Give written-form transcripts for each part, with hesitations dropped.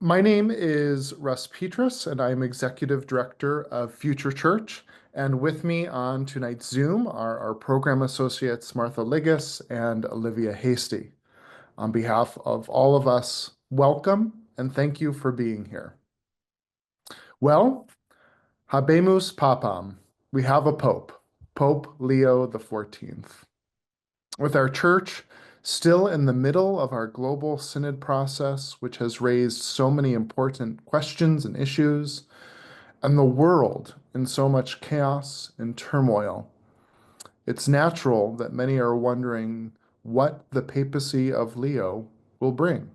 My name is Russ Petrus, and I'm Executive Director of FutureChurch. And with me on tonight's Zoom are our program associates, Martha Liggis and Olivia Hasty. On behalf of all of us, welcome and thank you for being here. Well, Habemus Papam. We have a Pope, Pope Leo XIV. With our church still in the middle of our global synod process, which has raised so many important questions and issues, and the world in so much chaos and turmoil, it's natural that many are wondering what the papacy of Leo will bring.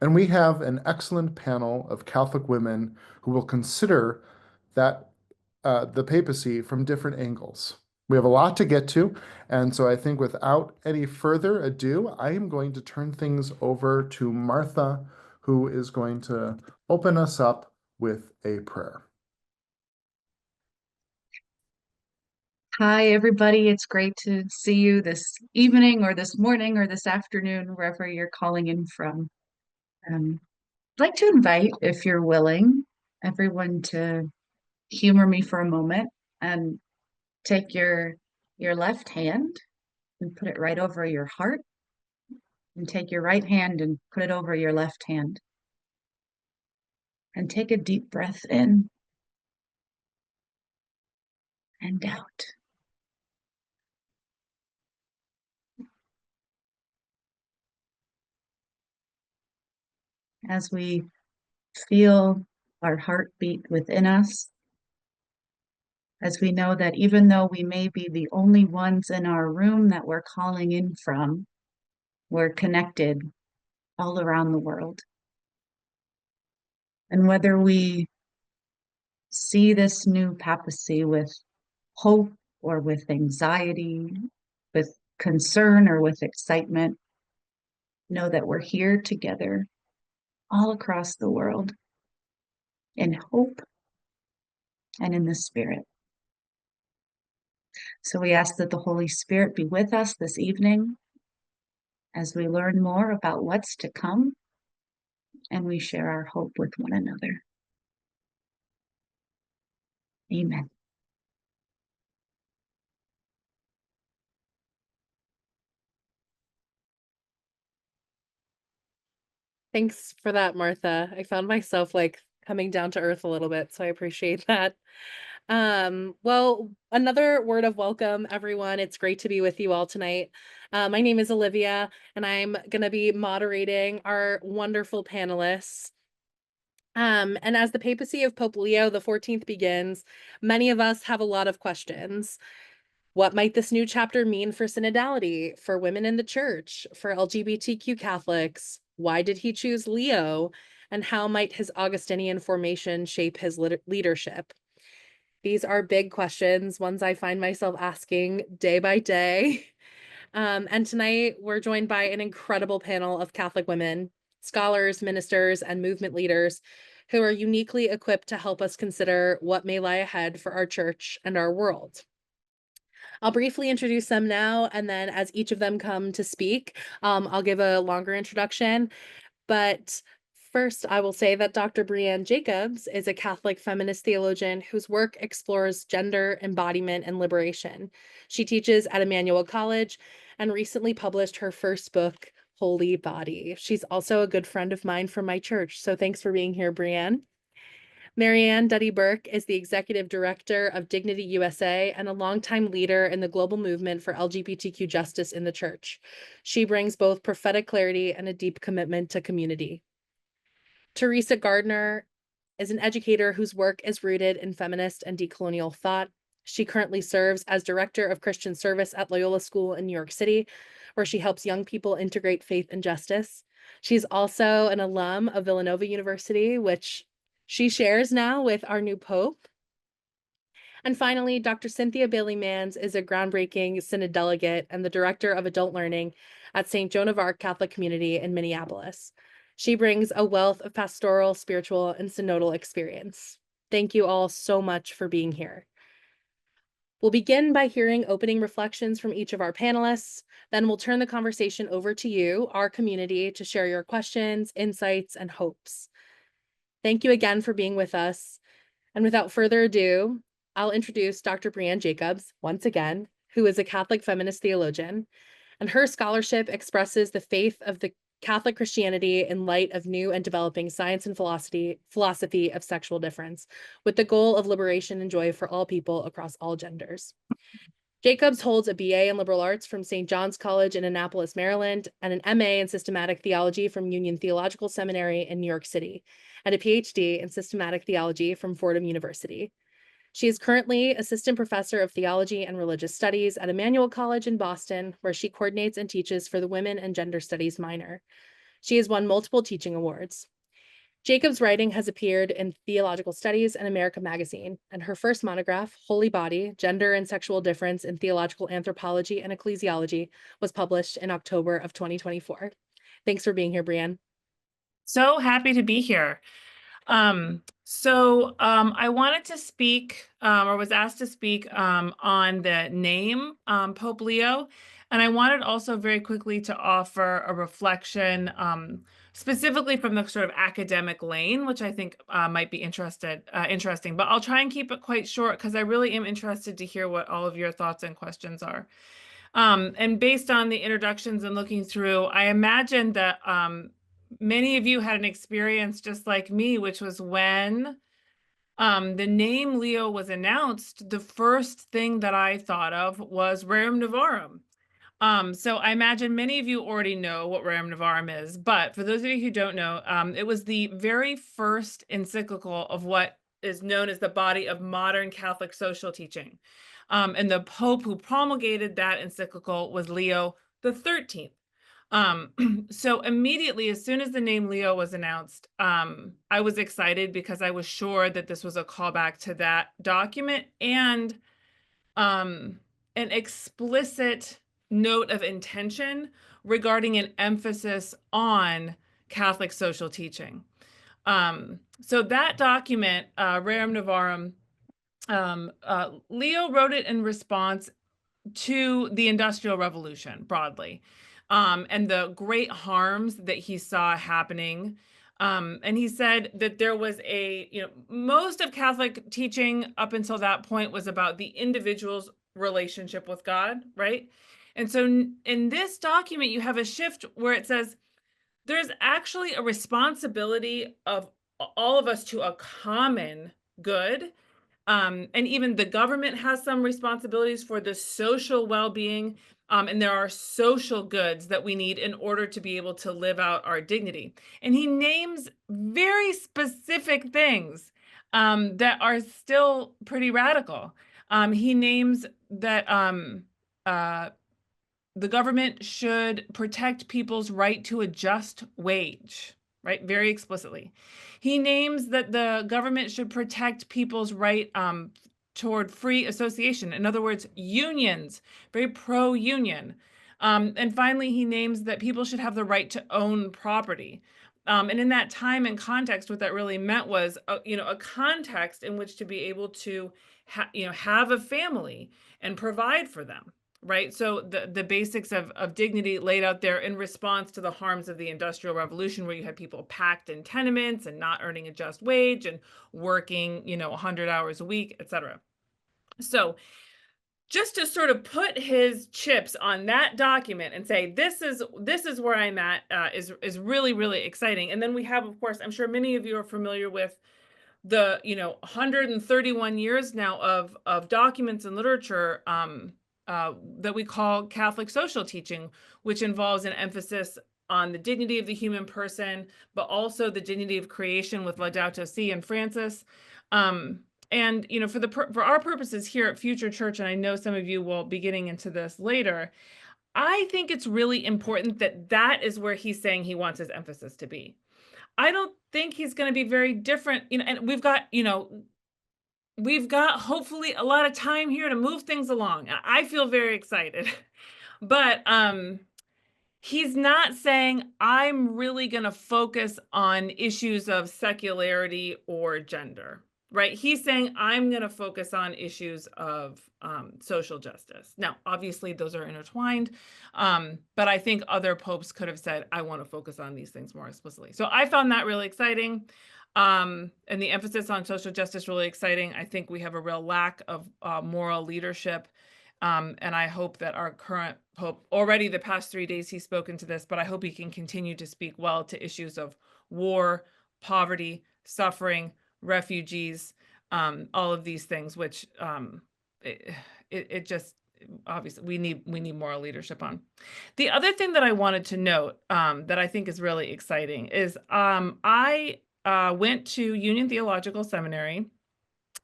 And we have an excellent panel of Catholic women who will consider that the papacy from different angles. We have a lot to get to, and so I think without any further ado, I am going to turn things over to Martha, who is going to open us up with a prayer. Hi, everybody. It's great to see you this evening or this morning or this afternoon, wherever you're calling in from. I'd like to invite, if you're willing, everyone to humor me for a moment and take your left hand and put it right over your heart, and take your right hand and put it over your left hand. And take a deep breath in and out. As we feel our heartbeat within us, as we know that even though we may be the only ones in our room that we're calling in from, we're connected all around the world. And whether we see this new papacy with hope or with anxiety, with concern or with excitement, know that we're here together all across the world in hope and in the Spirit. So we ask that the Holy Spirit be with us this evening as we learn more about what's to come and we share our hope with one another. Amen. Thanks for that, Martha. I found myself like coming down to earth a little bit, so I appreciate that. Well, another word of welcome, everyone. It's great to be with you all tonight. My name is Olivia, and I'm going to be moderating our wonderful panelists. And as the papacy of Pope Leo XIV begins, many of us have a lot of questions. What might this new chapter mean for synodality, for women in the church, for LGBTQ Catholics? Why did he choose Leo? And how might his Augustinian formation shape his leadership? These are big questions, ones I find myself asking day by day. And tonight we're joined by an incredible panel of Catholic women, scholars, ministers, and movement leaders who are uniquely equipped to help us consider what may lie ahead for our church and our world. I'll briefly introduce them now, and then as each of them come to speak, I'll give a longer introduction. But first, I will say that Dr. Brianne Jacobs is a Catholic feminist theologian whose work explores gender, embodiment, and liberation. She teaches at Emmanuel College and recently published her first book, Holy Body. She's also a good friend of mine from my church, so thanks for being here, Brianne. Marianne Duddy-Burke is the executive director of Dignity USA and a longtime leader in the global movement for LGBTQ justice in the church. She brings both prophetic clarity and a deep commitment to community. Teresa Gardner is an educator whose work is rooted in feminist and decolonial thought. She currently serves as director of Christian service at Loyola School in New York City, where she helps young people integrate faith and justice. She's also an alum of Villanova University, which she shares now with our new Pope. And finally, Dr. Cynthia Bailey-Mans is a groundbreaking Synod delegate and the director of adult learning at St. Joan of Arc Catholic Community in Minneapolis. She brings a wealth of pastoral, spiritual, and synodal experience. Thank you all so much for being here. We'll begin by hearing opening reflections from each of our panelists. Then we'll turn the conversation over to you, our community, to share your questions, insights, and hopes. Thank you again for being with us. And without further ado, I'll introduce Dr. Brianne Jacobs once again, who is a Catholic feminist theologian, and her scholarship expresses the faith of the Catholic Christianity in light of new and developing science and philosophy of sexual difference, with the goal of liberation and joy for all people across all genders. Jacobs holds a BA in liberal arts from St. John's College in Annapolis, Maryland, and an MA in systematic theology from Union Theological Seminary in New York City, and a PhD in systematic theology from Fordham University. She is currently assistant professor of theology and religious studies at Emmanuel College in Boston, where she coordinates and teaches for the Women and Gender Studies minor. She has won multiple teaching awards. Jacobs' writing has appeared in Theological Studies and America Magazine, and her first monograph, Holy Body, Gender and Sexual Difference in Theological Anthropology and Ecclesiology, was published in October of 2024. Thanks for being here, Brianne. So happy to be here. I wanted to speak, or was asked to speak on the name Pope Leo, and I wanted also very quickly to offer a reflection specifically from the sort of academic lane, which I think might be interesting, but I'll try and keep it quite short because I really am interested to hear what all of your thoughts and questions are. And based on the introductions and looking through, I imagine that many of you had an experience just like me, which was when the name Leo was announced, the first thing that I thought of was Rerum Novarum. So I imagine many of you already know what Rerum Novarum is, but for those of you who don't know, it was the very first encyclical of what is known as the body of modern Catholic social teaching. And the Pope who promulgated that encyclical was Leo XIII. So immediately, as soon as the name Leo was announced, I was excited because I was sure that this was a callback to that document and an explicit note of intention regarding an emphasis on Catholic social teaching. So that document, Rerum Novarum, Leo wrote it in response to the Industrial Revolution broadly, and the great harms that he saw happening. And he said that there was most of Catholic teaching up until that point was about the individual's relationship with God, right? And so in this document, you have a shift where it says there's actually a responsibility of all of us to a common good. And even the government has some responsibilities for the social well-being, and there are social goods that we need in order to be able to live out our dignity. And he names very specific things that are still pretty radical. He names that the government should protect people's right to a just wage, right? Very explicitly. He names that the government should protect people's right toward free association. In other words, unions, very pro-union. And finally, he names that people should have the right to own property. And in that time and context, what that really meant was, a context in which to be able to, have a family and provide for them. Right. So the basics of dignity laid out there in response to the harms of the Industrial Revolution, where you had people packed in tenements and not earning a just wage and working, 100 hours a week, et cetera. So just to sort of put his chips on that document and say, this is where I'm at is really, really exciting. And then we have, of course, I'm sure many of you are familiar with the 131 years now of documents and literature that we call Catholic social teaching, which involves an emphasis on the dignity of the human person, but also the dignity of creation with Laudato Si and Francis. And for our purposes here at Future Church, and I know some of you will be getting into this later, I think it's really important that is where he's saying he wants his emphasis to be. I don't think he's going to be very different, and we've got hopefully a lot of time here to move things along. I feel very excited, but he's not saying I'm really going to focus on issues of secularity or gender. right? He's saying, I'm going to focus on issues of social justice. Now, obviously, those are intertwined, but I think other popes could have said, I want to focus on these things more explicitly. So I found that really exciting. And the emphasis on social justice really exciting. I think we have a real lack of moral leadership. And I hope that our current pope, already the past 3 days he's spoken to this, but I hope he can continue to speak well to issues of war, poverty, suffering, refugees, all of these things, which it just, obviously we need moral leadership on. The other thing that I wanted to note that I think is really exciting is I went to Union Theological Seminary,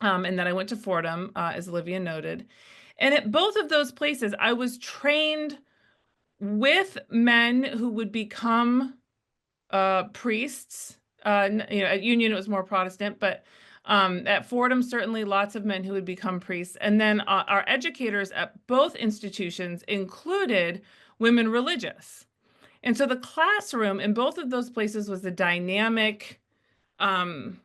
and then I went to Fordham, as Olivia noted. And at both of those places, I was trained with men who would become priests. At Union, it was more Protestant, but at Fordham, certainly lots of men who would become priests. And then our educators at both institutions included women religious. And so the classroom in both of those places was a dynamic, in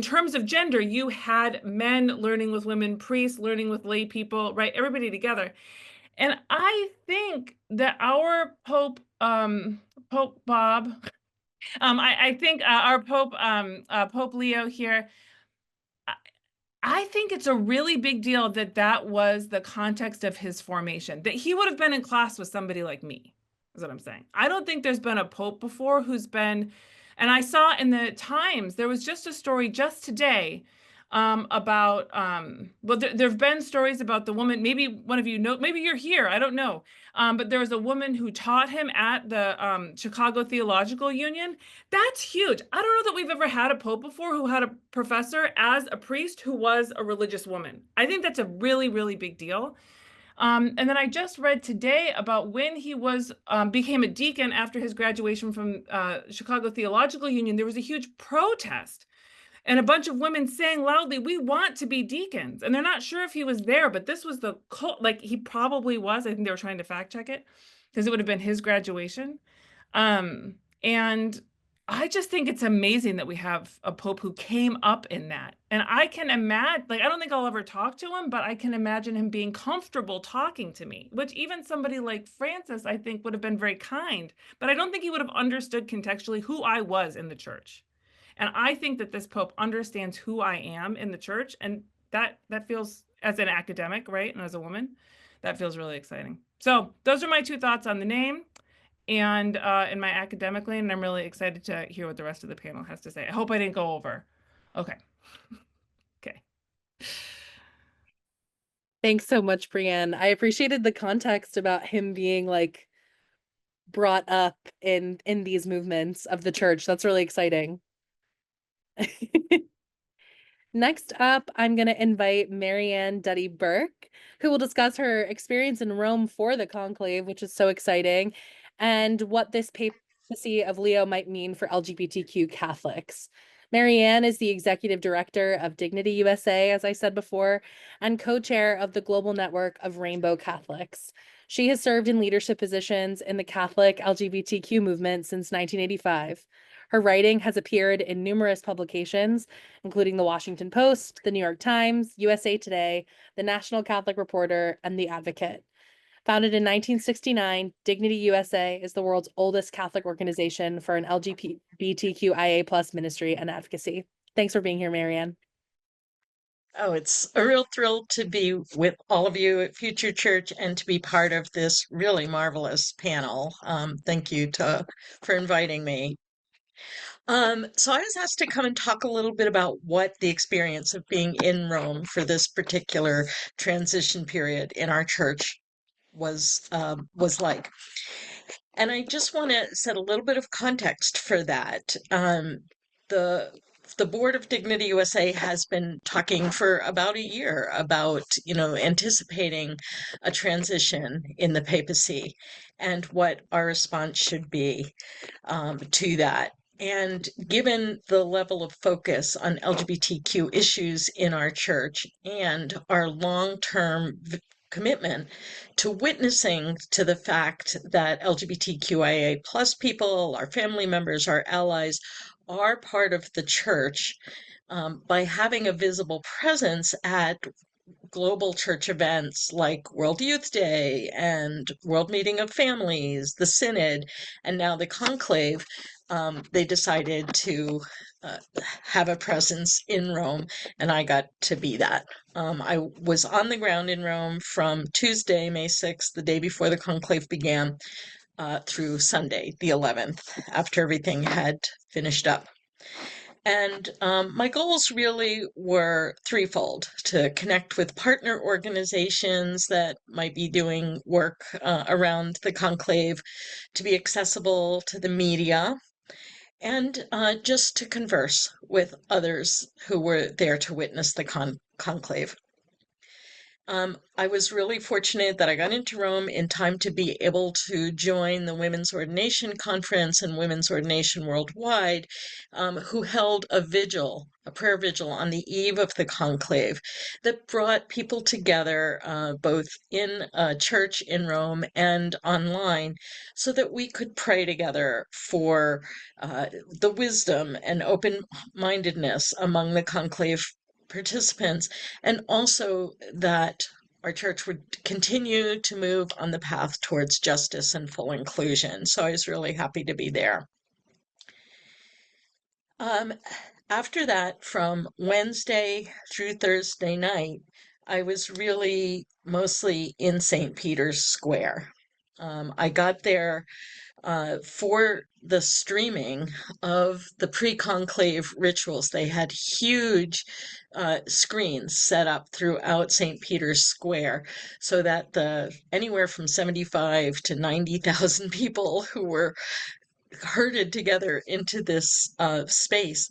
terms of gender, you had men learning with women priests, learning with lay people, right? Everybody together. And I think that our Pope, Pope Bob, I think our Pope, Pope Leo here, I think it's a really big deal that that was the context of his formation, that he would have been in class with somebody like me, is what I'm saying. I don't think there's been a Pope before who's been, and I saw in the Times, there was just a story just today about, well, there have been stories about the woman, maybe one of you know, maybe you're here, I don't know. But there was a woman who taught him at the Chicago Theological Union. That's huge. I don't know that we've ever had a pope before who had a professor as a priest who was a religious woman. I think that's a really, really big deal. And then I just read today about when he was became a deacon after his graduation from Chicago Theological Union. There was a huge protest and a bunch of women saying loudly, we want to be deacons. And they're not sure if he was there, but this was the cult, like he probably was. I think they were trying to fact check it because it would have been his graduation. And I just think it's amazing that we have a pope who came up in that. And I can imagine, like, I don't think I'll ever talk to him, but I can imagine him being comfortable talking to me, which even somebody like Francis, I think, would have been very kind, but I don't think he would have understood contextually who I was in the church. And I think that this pope understands who I am in the church. And that feels, as an academic, right, and as a woman, that feels really exciting. So those are my two thoughts on the name and in my academic lane. And I'm really excited to hear what the rest of the panel has to say. I hope I didn't go over. Okay. Okay. Thanks so much, Brianne. I appreciated the context about him being like brought up in these movements of the church. That's really exciting. Next up, I'm going to invite Marianne Duddy-Burke, who will discuss her experience in Rome for the conclave, which is so exciting, and what this papacy of Leo might mean for LGBTQ Catholics. Marianne is the executive director of Dignity USA, as I said before, and co-chair of the global network of Rainbow Catholics. She has served in leadership positions in the Catholic LGBTQ movement since 1985. Her writing has appeared in numerous publications, including the Washington Post, the New York Times, USA Today, the National Catholic Reporter, and the Advocate. Founded in 1969, Dignity USA is the world's oldest Catholic organization for an LGBTQIA+ ministry and advocacy. Thanks for being here, Marianne. Oh, it's a real thrill to be with all of you at FutureChurch and to be part of this really marvelous panel. Thank you for inviting me. So I was asked to come and talk a little bit about what the experience of being in Rome for this particular transition period in our church was like. And I just want to set a little bit of context for that. The board of Dignity USA has been talking for about a year about, anticipating a transition in the papacy and what our response should be to that. And given the level of focus on LGBTQ issues in our church and our long-term commitment to witnessing to the fact that LGBTQIA+ people, our family members, our allies, are part of the church by having a visible presence at global church events like World Youth Day and World Meeting of Families, the Synod, and now the Conclave. They decided to have a presence in Rome, and I got to be that. I was on the ground in Rome from Tuesday, May 6th, the day before the conclave began, through Sunday, the 11th, after everything had finished up. And my goals really were threefold: to connect with partner organizations that might be doing work around the conclave, to be accessible to the media, and just to converse with others who were there to witness the conclave. I was really fortunate that I got into Rome in time to be able to join the Women's Ordination Conference and Women's Ordination Worldwide, who held a vigil, a prayer vigil on the eve of the conclave that brought people together, both in a church in Rome and online, so that we could pray together for the wisdom and open-mindedness among the conclave participants, and also that our church would continue to move on the path towards justice and full inclusion. So I was really happy to be there. After that, from Wednesday through Thursday night, I was really mostly in St. Peter's Square. I got there for the streaming of the pre-conclave rituals. They had huge screens set up throughout St. Peter's Square, so that the anywhere from 75 to 90,000 people who were herded together into this space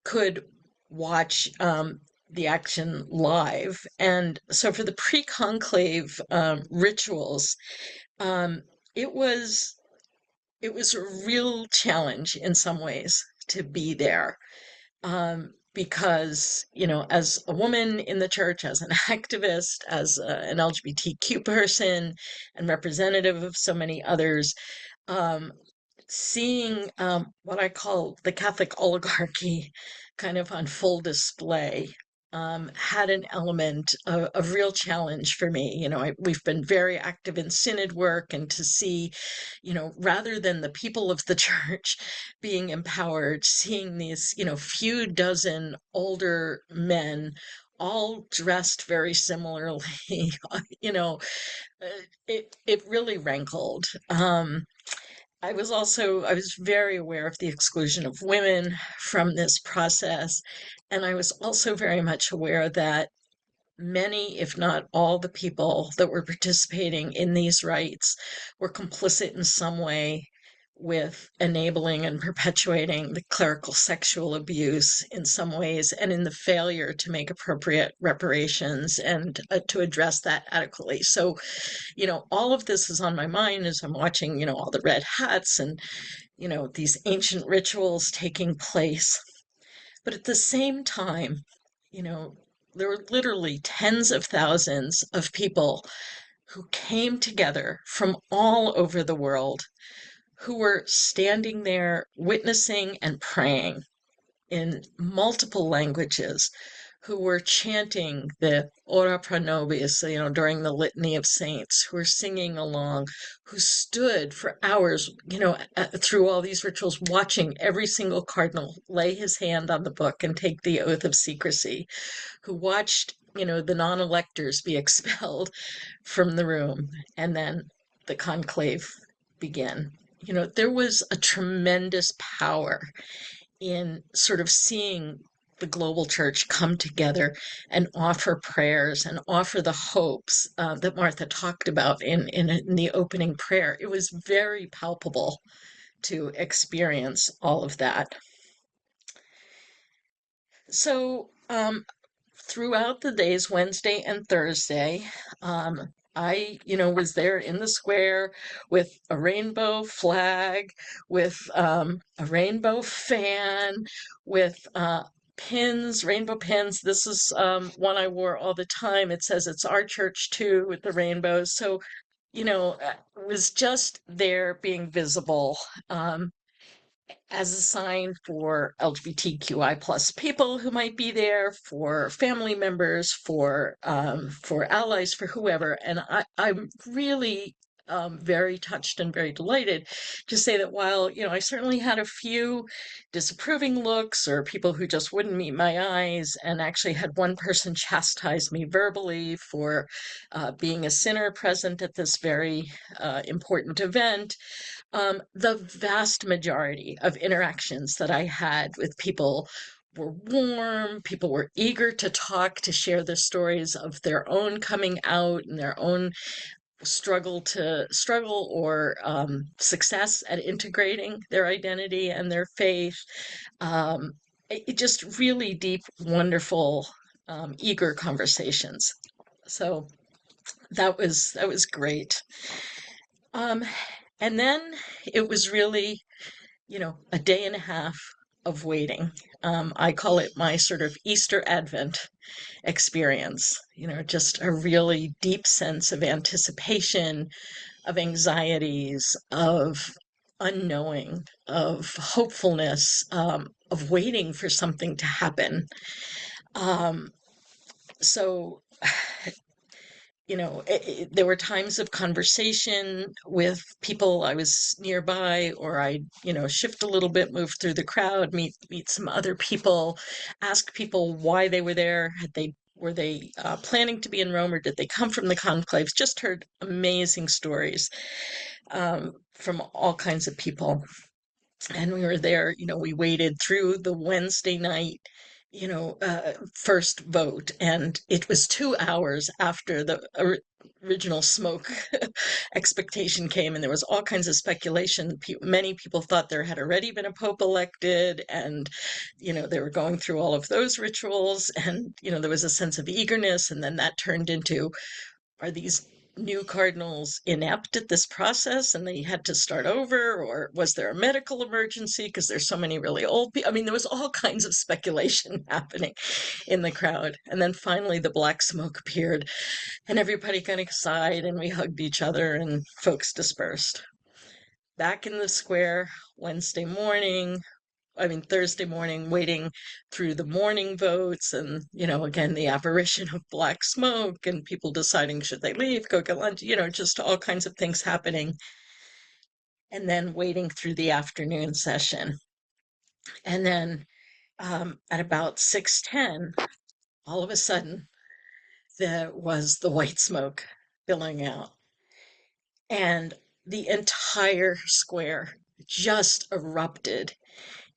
could watch the action live. And so for the pre-conclave rituals, it was a real challenge in some ways to be there, because, as a woman in the church, as an activist, as an LGBTQ person, and representative of so many others, seeing what I call the Catholic oligarchy kind of on full display had an element of real challenge for me. We've been very active in synod work, and to see, rather than the people of the church being empowered, seeing these, few dozen older men all dressed very similarly, it really rankled. I was very aware of the exclusion of women from this process. And I was also very much aware that many, if not all, the people that were participating in these rites were complicit in some way with enabling and perpetuating the clerical sexual abuse in some ways, and in the failure to make appropriate reparations and to address that adequately. So, all of this is on my mind as I'm watching, all the red hats and, these ancient rituals taking place. But at the same time, there were literally tens of thousands of people who came together from all over the world, who were standing there witnessing and praying in multiple languages, who were chanting the Ora pro nobis, during the Litany of Saints, who were singing along, who stood for hours, through all these rituals, watching every single cardinal lay his hand on the book and take the oath of secrecy, who watched, the non-electors be expelled from the room, and then the conclave begin. There was a tremendous power in sort of seeing the global church come together and offer prayers and offer the hopes that Martha talked about in the opening prayer. It was very palpable to experience all of that. So throughout the days, Wednesday and Thursday, I, was there in the square with a rainbow flag, with a rainbow fan, with pins, rainbow pins. This is one I wore all the time. It says it's our church too, with the rainbows. So, it was just there being visible. as a sign for LGBTQI plus people who might be there, for family members, for allies, for whoever. And I'm really very touched and very delighted to say that while, I certainly had a few disapproving looks or people who just wouldn't meet my eyes, and actually had one person chastise me verbally for being a sinner present at this very important event, the vast majority of interactions that I had with people were warm. People were eager to talk, to share their stories of their own coming out and their own struggle or success at integrating their identity and their faith. It just really deep, wonderful, eager conversations. So that was great. And then it was really, a day and a half of waiting. I call it my sort of Easter Advent experience, just a really deep sense of anticipation, of anxieties, of unknowing, of hopefulness, of waiting for something to happen. So there were times of conversation with people I was nearby, or I'd, shift a little bit, move through the crowd, meet some other people, ask people why they were there. Were they planning to be in Rome, or did they come from the conclaves? Just heard amazing stories from all kinds of people. And we were there, we waited through the Wednesday night, first vote, and it was 2 hours after the original smoke expectation came, and there was all kinds of speculation. Many people thought there had already been a pope elected, and they were going through all of those rituals, and there was a sense of eagerness, and then that turned into, are these new cardinals inept at this process and they had to start over, or was there a medical emergency because there's so many really old people? I mean, there was all kinds of speculation happening in the crowd. And then finally the black smoke appeared, and everybody got excited, and we hugged each other, and folks dispersed. Back in the square Thursday morning, waiting through the morning votes, and, again, the apparition of black smoke and people deciding should they leave, go get lunch, just all kinds of things happening. And then waiting through the afternoon session. And then at about 6:10, all of a sudden, there was the white smoke billowing out. And the entire square just erupted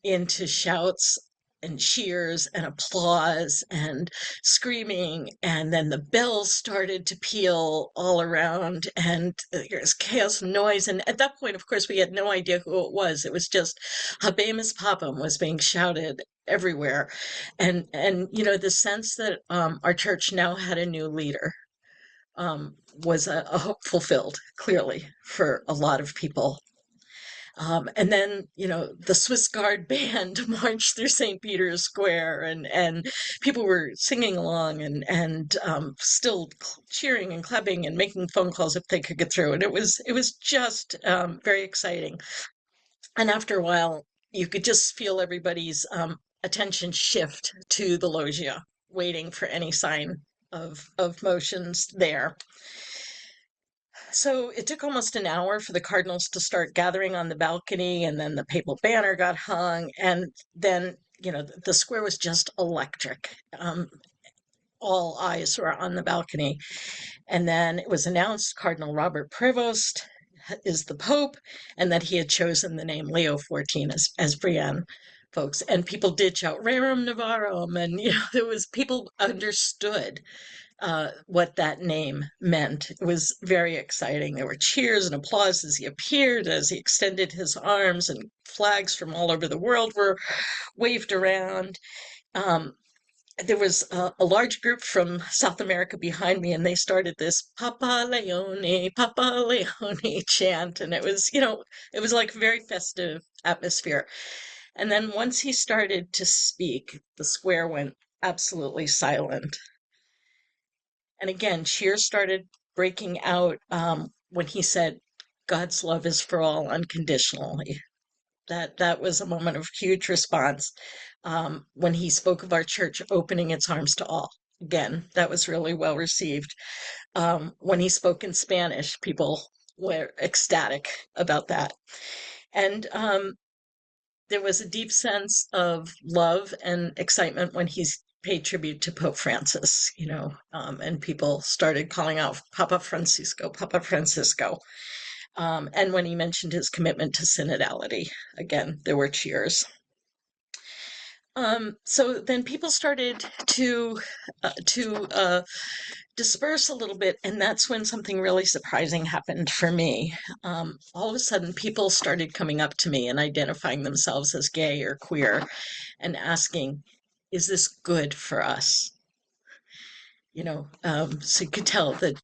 into shouts and cheers and applause and screaming. And then the bells started to peal all around, and there was chaos and noise. And at that point, of course, we had no idea who it was. It was just Habemus Papam was being shouted everywhere. And the sense that our church now had a new leader was a hope fulfilled, clearly, for a lot of people. And then, the Swiss Guard band marched through St. Peter's Square, and people were singing along and still cheering and clapping and making phone calls if they could get through. And it was just very exciting. And after a while, you could just feel everybody's attention shift to the loggia, waiting for any sign of motions there. So it took almost an hour for the cardinals to start gathering on the balcony, and then the papal banner got hung, and then, the square was just electric. All eyes were on the balcony. And then it was announced Cardinal Robert Prevost is the Pope, and that he had chosen the name Leo XIV as Brianne, folks. And people did shout Rerum Novarum, and there was, people understood what that name meant. It was very exciting. There were cheers and applause as he appeared, as he extended his arms, and flags from all over the world were waved around. There was a large group from South America behind me, and they started this Papa Leone chant, and it was, it was like a very festive atmosphere. And then once he started to speak, the square went absolutely silent. And again, cheers started breaking out when he said, God's love is for all unconditionally. That was a moment of huge response when he spoke of our church opening its arms to all. Again, that was really well received. When he spoke in Spanish, people were ecstatic about that. And there was a deep sense of love and excitement when he paid tribute to Pope Francis, and people started calling out Papa Francisco, Papa Francisco. And when he mentioned his commitment to synodality, again, there were cheers. So then people started to disperse a little bit, and that's when something really surprising happened for me. All of a sudden, people started coming up to me and identifying themselves as gay or queer and asking, is this good for us? So you could tell that,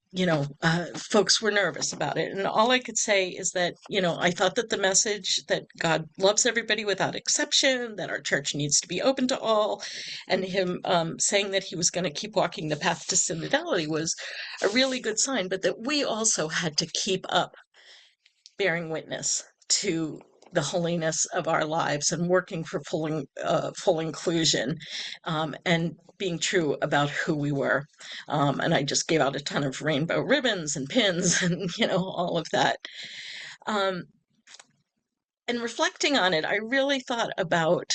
folks were nervous about it. And all I could say is that, I thought that the message that God loves everybody without exception, that our church needs to be open to all, and him saying that he was going to keep walking the path to synodality was a really good sign, but that we also had to keep up bearing witness to the holiness of our lives and working for full inclusion, and being true about who we were. And I just gave out a ton of rainbow ribbons and pins and, all of that. And reflecting on it, I really thought about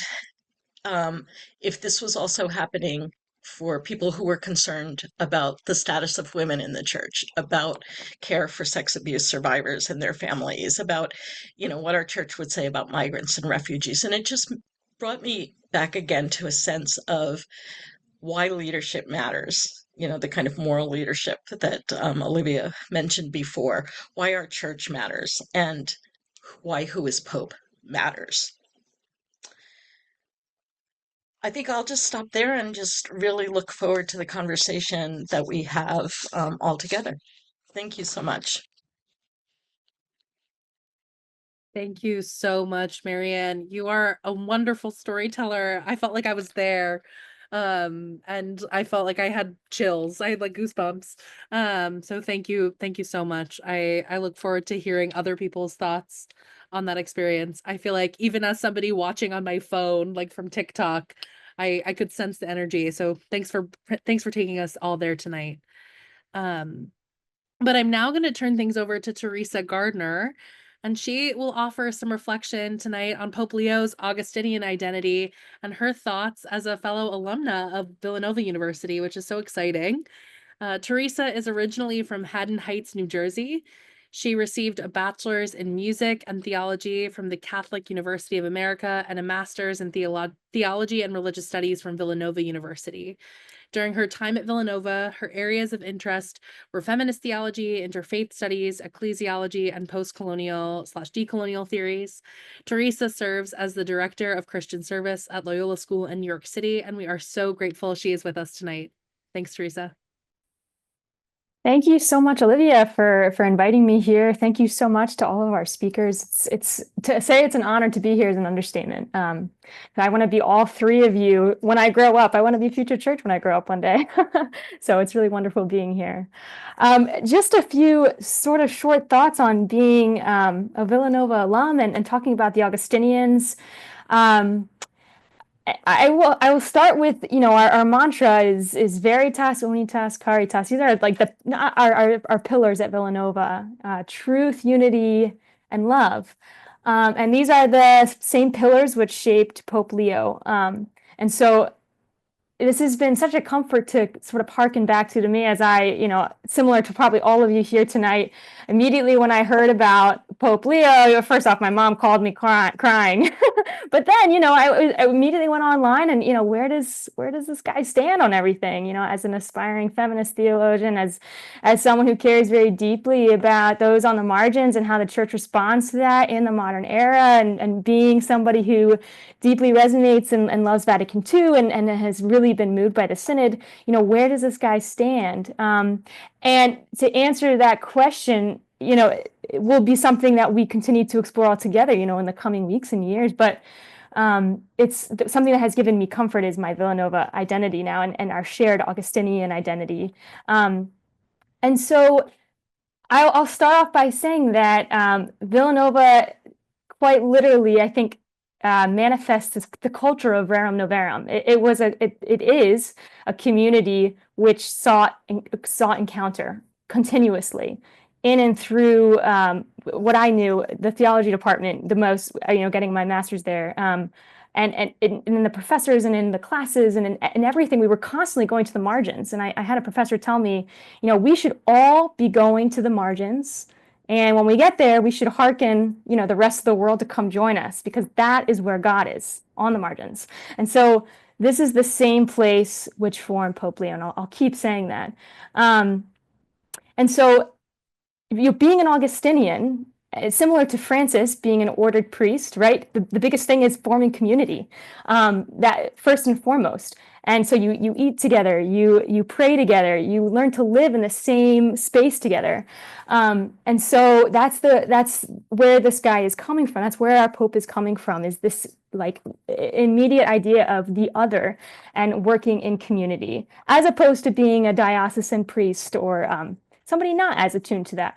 if this was also happening for people who were concerned about the status of women in the church, about care for sex abuse survivors and their families, about, what our church would say about migrants and refugees. And it just brought me back again to a sense of why leadership matters, the kind of moral leadership that Olivia mentioned before, why our church matters, and why who is Pope matters. I think I'll just stop there and just really look forward to the conversation that we have all together. Thank you so much. Thank you so much, Marianne. You are a wonderful storyteller. I felt like I was there. And I felt like I had chills. I had like goosebumps. So thank you. Thank you so much. I look forward to hearing other people's thoughts on that experience. I feel like even as somebody watching on my phone, like from TikTok, I could sense the energy. So thanks for taking us all there tonight. But I'm now going to turn things over to Teresa Gardner, and she will offer some reflection tonight on Pope Leo's Augustinian identity and her thoughts as a fellow alumna of Villanova University, which is so exciting. Teresa is originally from Haddon Heights, New Jersey. She received a bachelor's in music and theology from the Catholic University of America and a master's in theology and religious studies from Villanova University. During her time at Villanova, her areas of interest were feminist theology, interfaith studies, ecclesiology, and post-colonial/decolonial theories. Teresa serves as the director of Christian service at Loyola School in New York City, and we are so grateful she is with us tonight. Thanks, Teresa. Thank you so much, Olivia, for inviting me here. Thank you so much to all of our speakers. It's to say it's an honor to be here is an understatement. I want to be all three of you when I grow up. I want to be FutureChurch when I grow up one day. So it's really wonderful being here. Just a few sort of short thoughts on being a Villanova alum and talking about the Augustinians. I will start with, our mantra is Veritas, Unitas, Caritas. These are like our pillars at Villanova: truth, unity, and love. And these are the same pillars which shaped Pope Leo. And so this has been such a comfort to sort of harken back to me as I, similar to probably all of you here tonight, immediately when I heard about Pope Leo, first off, my mom called me crying. But then, I immediately went online and, where does this guy stand on everything, as an aspiring feminist theologian, as someone who cares very deeply about those on the margins and how the church responds to that in the modern era, and being somebody who deeply resonates and loves Vatican II and has really been moved by the Synod, where does this guy stand? And to answer that question, it will be something that we continue to explore all together, in the coming weeks and years. But it's something that has given me comfort is my Villanova identity now and our shared Augustinian identity. And so I'll start off by saying that Villanova, quite literally, I think, manifests the culture of rerum novarum. It is a community which sought encounter continuously in and through what I knew, the theology department, the most, getting my master's there. And in the professors and in the classes and in everything, we were constantly going to the margins. And I had a professor tell me, we should all be going to the margins. And when we get there, we should hearken, the rest of the world to come join us, because that is where God is, on the margins. And so this is the same place which formed Pope Leo, and I'll keep saying that. And so being an Augustinian, it's similar to Francis being an ordered priest, right? The biggest thing is forming community, that first and foremost. And so you eat together, you pray together, you learn to live in the same space together. And so that's where this guy is coming from. That's where our Pope is coming from, is this like immediate idea of the other and working in community, as opposed to being a diocesan priest or somebody not as attuned to that.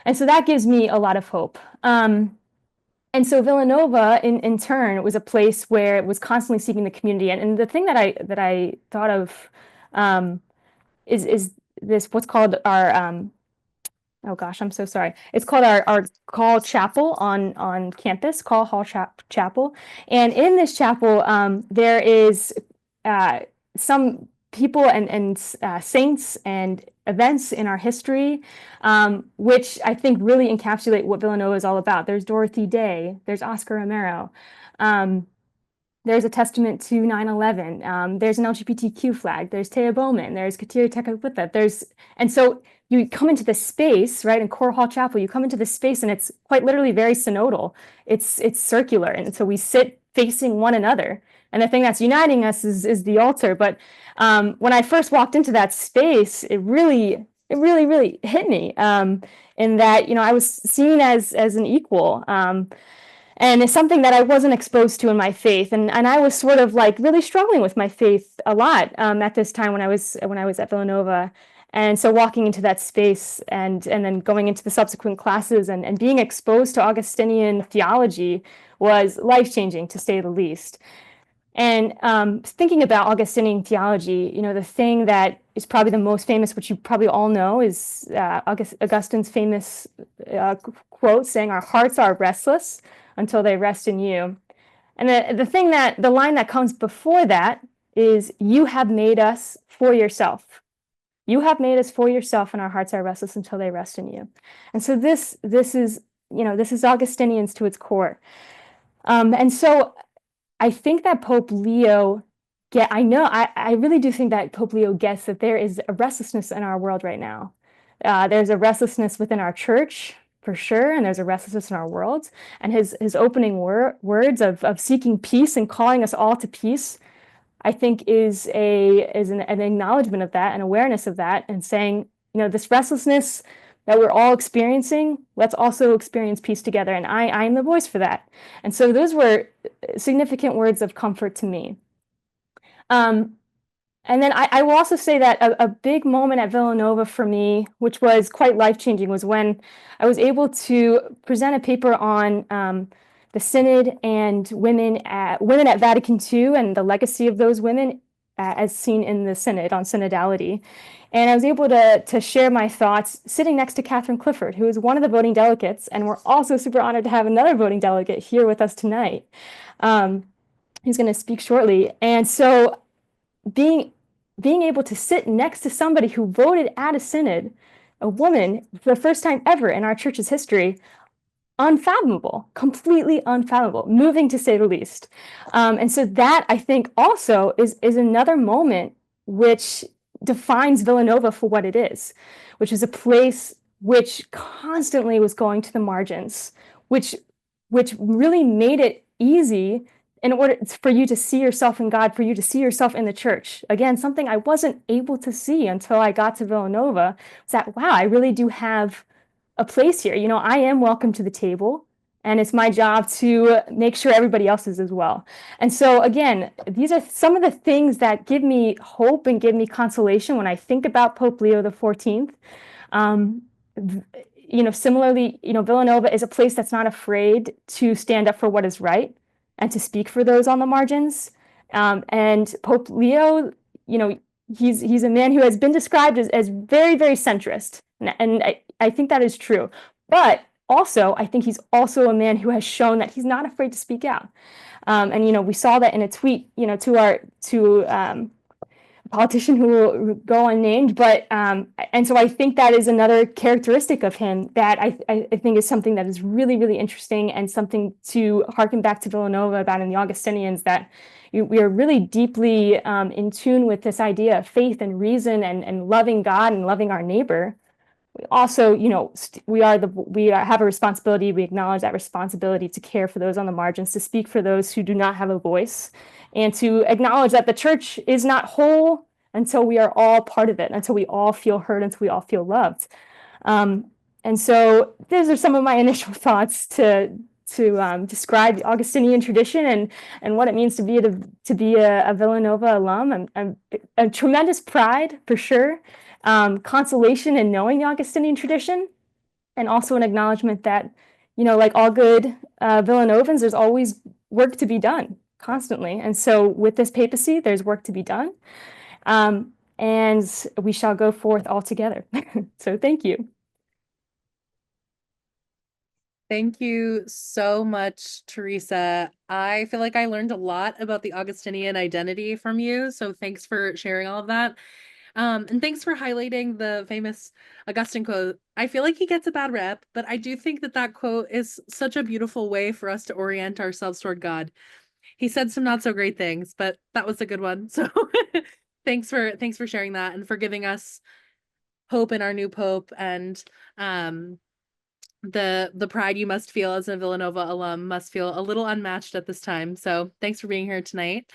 And so that gives me a lot of hope. And so Villanova, in turn, was a place where it was constantly seeking the community. And the thing that I thought of is this, what's called our oh gosh, I'm so sorry. It's called our Call Chapel on campus, Call Hall Chapel. And in this chapel, there is some people and saints and events in our history, which I think really encapsulate what Villanova is all about. There's Dorothy Day, there's Oscar Romero, there's a testament to 9/11, there's an LGBTQ flag, there's Taya Bowman, there's Kateri Tekakwitha, and so you come into this space, right, in Core Hall Chapel, you come into this space and it's quite literally very synodal. It's circular, and so we sit facing one another. And the thing that's uniting us is the altar. But when I first walked into that space, it really hit me in that, I was seen as an equal. And it's something that I wasn't exposed to in my faith. And I was sort of like really struggling with my faith a lot at this time when I was at Villanova. And so walking into that space and then going into the subsequent classes and being exposed to Augustinian theology was life-changing, to say the least. And thinking about Augustinian theology, the thing that is probably the most famous, which you probably all know, is Augustine's famous quote saying, "Our hearts are restless until they rest in you." And the line that comes before that is, "You have made us for yourself. You have made us for yourself, and our hearts are restless until they rest in you." And so this is Augustinians to its core. And so I think that Pope Leo I really do think that Pope Leo gets that there is a restlessness in our world right now. There's a restlessness within our church, for sure, and there's a restlessness in our world. And his opening words of seeking peace and calling us all to peace, I think is an acknowledgement of that, an awareness of that, and saying, this restlessness that we're all experiencing, let's also experience peace together. And I am the voice for that. And so those were significant words of comfort to me. And then I will also say that a big moment at Villanova for me, which was quite life-changing, was when I was able to present a paper on the Synod and women at Vatican II and the legacy of those women as seen in the Synod, on synodality. And I was able to share my thoughts sitting next to Catherine Clifford, who is one of the voting delegates, and we're also super honored to have another voting delegate here with us tonight, who's going to speak shortly. And so being able to sit next to somebody who voted at a synod, a woman, for the first time ever in our church's history, unfathomable, completely unfathomable, moving to say the least. And so that, I think, also is another moment which defines Villanova for what it is, which is a place which constantly was going to the margins, which really made it easy in order for you to see yourself in God, for you to see yourself in the church. Again, something I wasn't able to see until I got to Villanova, was that, wow, I really do have a place here. I am welcome to the table, and it's my job to make sure everybody else is as well. And so again, these are some of the things that give me hope and give me consolation when I think about Pope Leo XIV. Similarly, Villanova is a place that's not afraid to stand up for what is right and to speak for those on the margins. And Pope Leo, he's a man who has been described as very, very centrist. And I think that is true. But also, I think he's also a man who has shown that he's not afraid to speak out. And we saw that in a tweet, to a politician who will go unnamed. But and so I think that is another characteristic of him that I think is something that is really, really interesting, and something to harken back to Villanova about in the Augustinians, that we are really deeply in tune with this idea of faith and reason and loving God and loving our neighbor. We also, we have a responsibility. We acknowledge that responsibility to care for those on the margins, to speak for those who do not have a voice, and to acknowledge that the church is not whole until we are all part of it, until we all feel heard, until we all feel loved. And so those are some of my initial thoughts to describe the Augustinian tradition and what it means to be a Villanova alum. And a tremendous pride, for sure. Consolation in knowing the Augustinian tradition, and also an acknowledgement that, like all good Villanovans, there's always work to be done constantly. And so with this papacy, there's work to be done. And we shall go forth all together. So thank you. Thank you so much, Teresa. I feel like I learned a lot about the Augustinian identity from you. So thanks for sharing all of that. And thanks for highlighting the famous Augustine quote. I feel like he gets a bad rep, but I do think that quote is such a beautiful way for us to orient ourselves toward God. He said some not so great things, but that was a good one. So thanks for sharing that and for giving us hope in our new pope, and the pride you must feel as a Villanova alum must feel a little unmatched at this time. So thanks for being here tonight.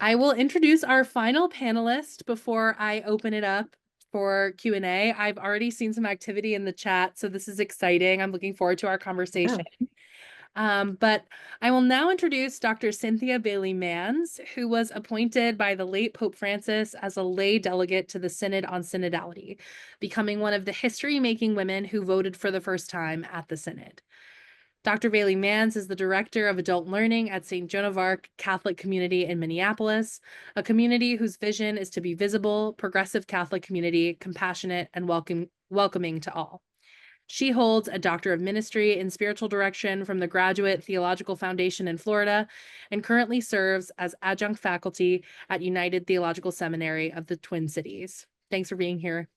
I will introduce our final panelist before I open it up for Q&A. I've already seen some activity in the chat, so this is exciting. I'm looking forward to our conversation. But I will now introduce Dr. Cynthia Bailey-Manns, who was appointed by the late Pope Francis as a lay delegate to the Synod on Synodality, becoming one of the history-making women who voted for the first time at the Synod. Dr. Bailey-Manns is the Director of Adult Learning at St. Joan of Arc Catholic Community in Minneapolis, a community whose vision is to be visible, progressive Catholic community, compassionate, and welcoming to all. She holds a Doctor of Ministry in Spiritual Direction from the Graduate Theological Foundation in Florida, and currently serves as adjunct faculty at United Theological Seminary of the Twin Cities. Thanks for being here.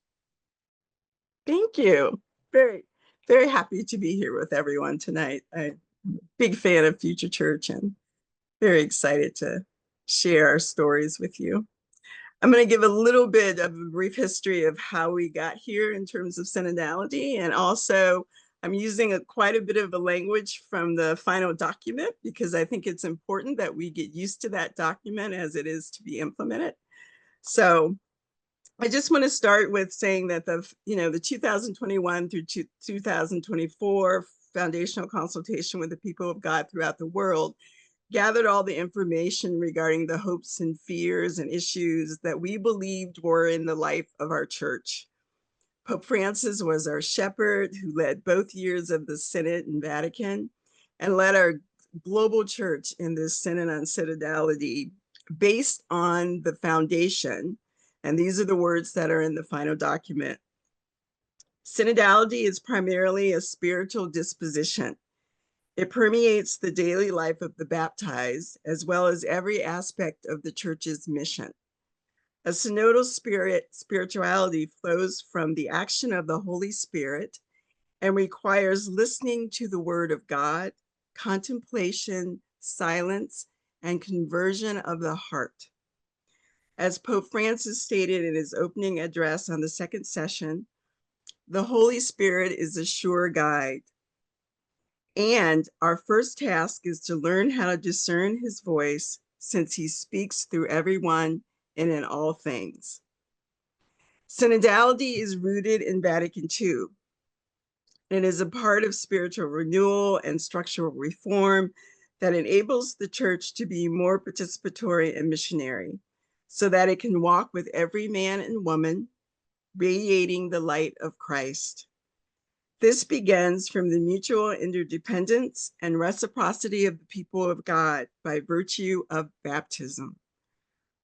Thank you. Very, very happy to be here with everyone tonight. I'm a big fan of FutureChurch and very excited to share our stories with you. I'm going to give a little bit of a brief history of how we got here in terms of synodality, and also I'm using quite a bit of a language from the final document, because I think it's important that we get used to that document as it is to be implemented. So I just want to start with saying that the 2021 through 2024 foundational consultation with the people of God throughout the world gathered all the information regarding the hopes and fears and issues that we believed were in the life of our church. Pope Francis was our shepherd, who led both years of the Synod in Vatican and led our global church in this Synod on Synodality based on the foundation. And these are the words that are in the final document. Synodality is primarily a spiritual disposition. It permeates the daily life of the baptized, as well as every aspect of the church's mission. A synodal spirituality flows from the action of the Holy Spirit and requires listening to the word of God, contemplation, silence, and conversion of the heart. As Pope Francis stated in his opening address on the second session, the Holy Spirit is a sure guide. And our first task is to learn how to discern his voice, since he speaks through everyone and in all things. Synodality is rooted in Vatican II. It is a part of spiritual renewal and structural reform that enables the church to be more participatory and missionary, so that it can walk with every man and woman, radiating the light of Christ. This begins from the mutual interdependence and reciprocity of the people of God by virtue of baptism,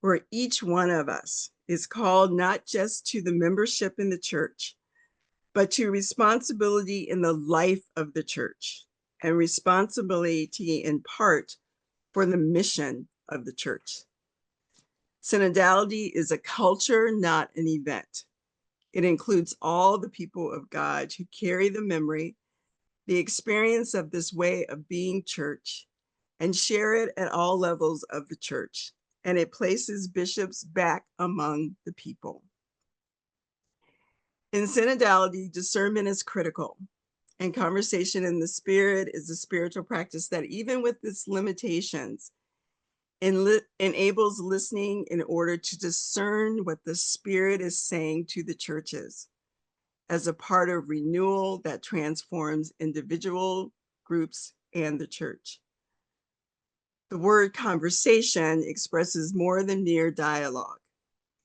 where each one of us is called not just to the membership in the church, but to responsibility in the life of the church and responsibility in part for the mission of the church. Synodality is a culture, not an event. It includes all the people of God who carry the memory, the experience of this way of being church, and share it at all levels of the church. And it places bishops back among the people. In synodality, discernment is critical, and conversation in the spirit is a spiritual practice that, even with its limitations, enables listening in order to discern what the Spirit is saying to the churches as a part of renewal that transforms individual groups and the church. The word conversation expresses more than mere dialogue.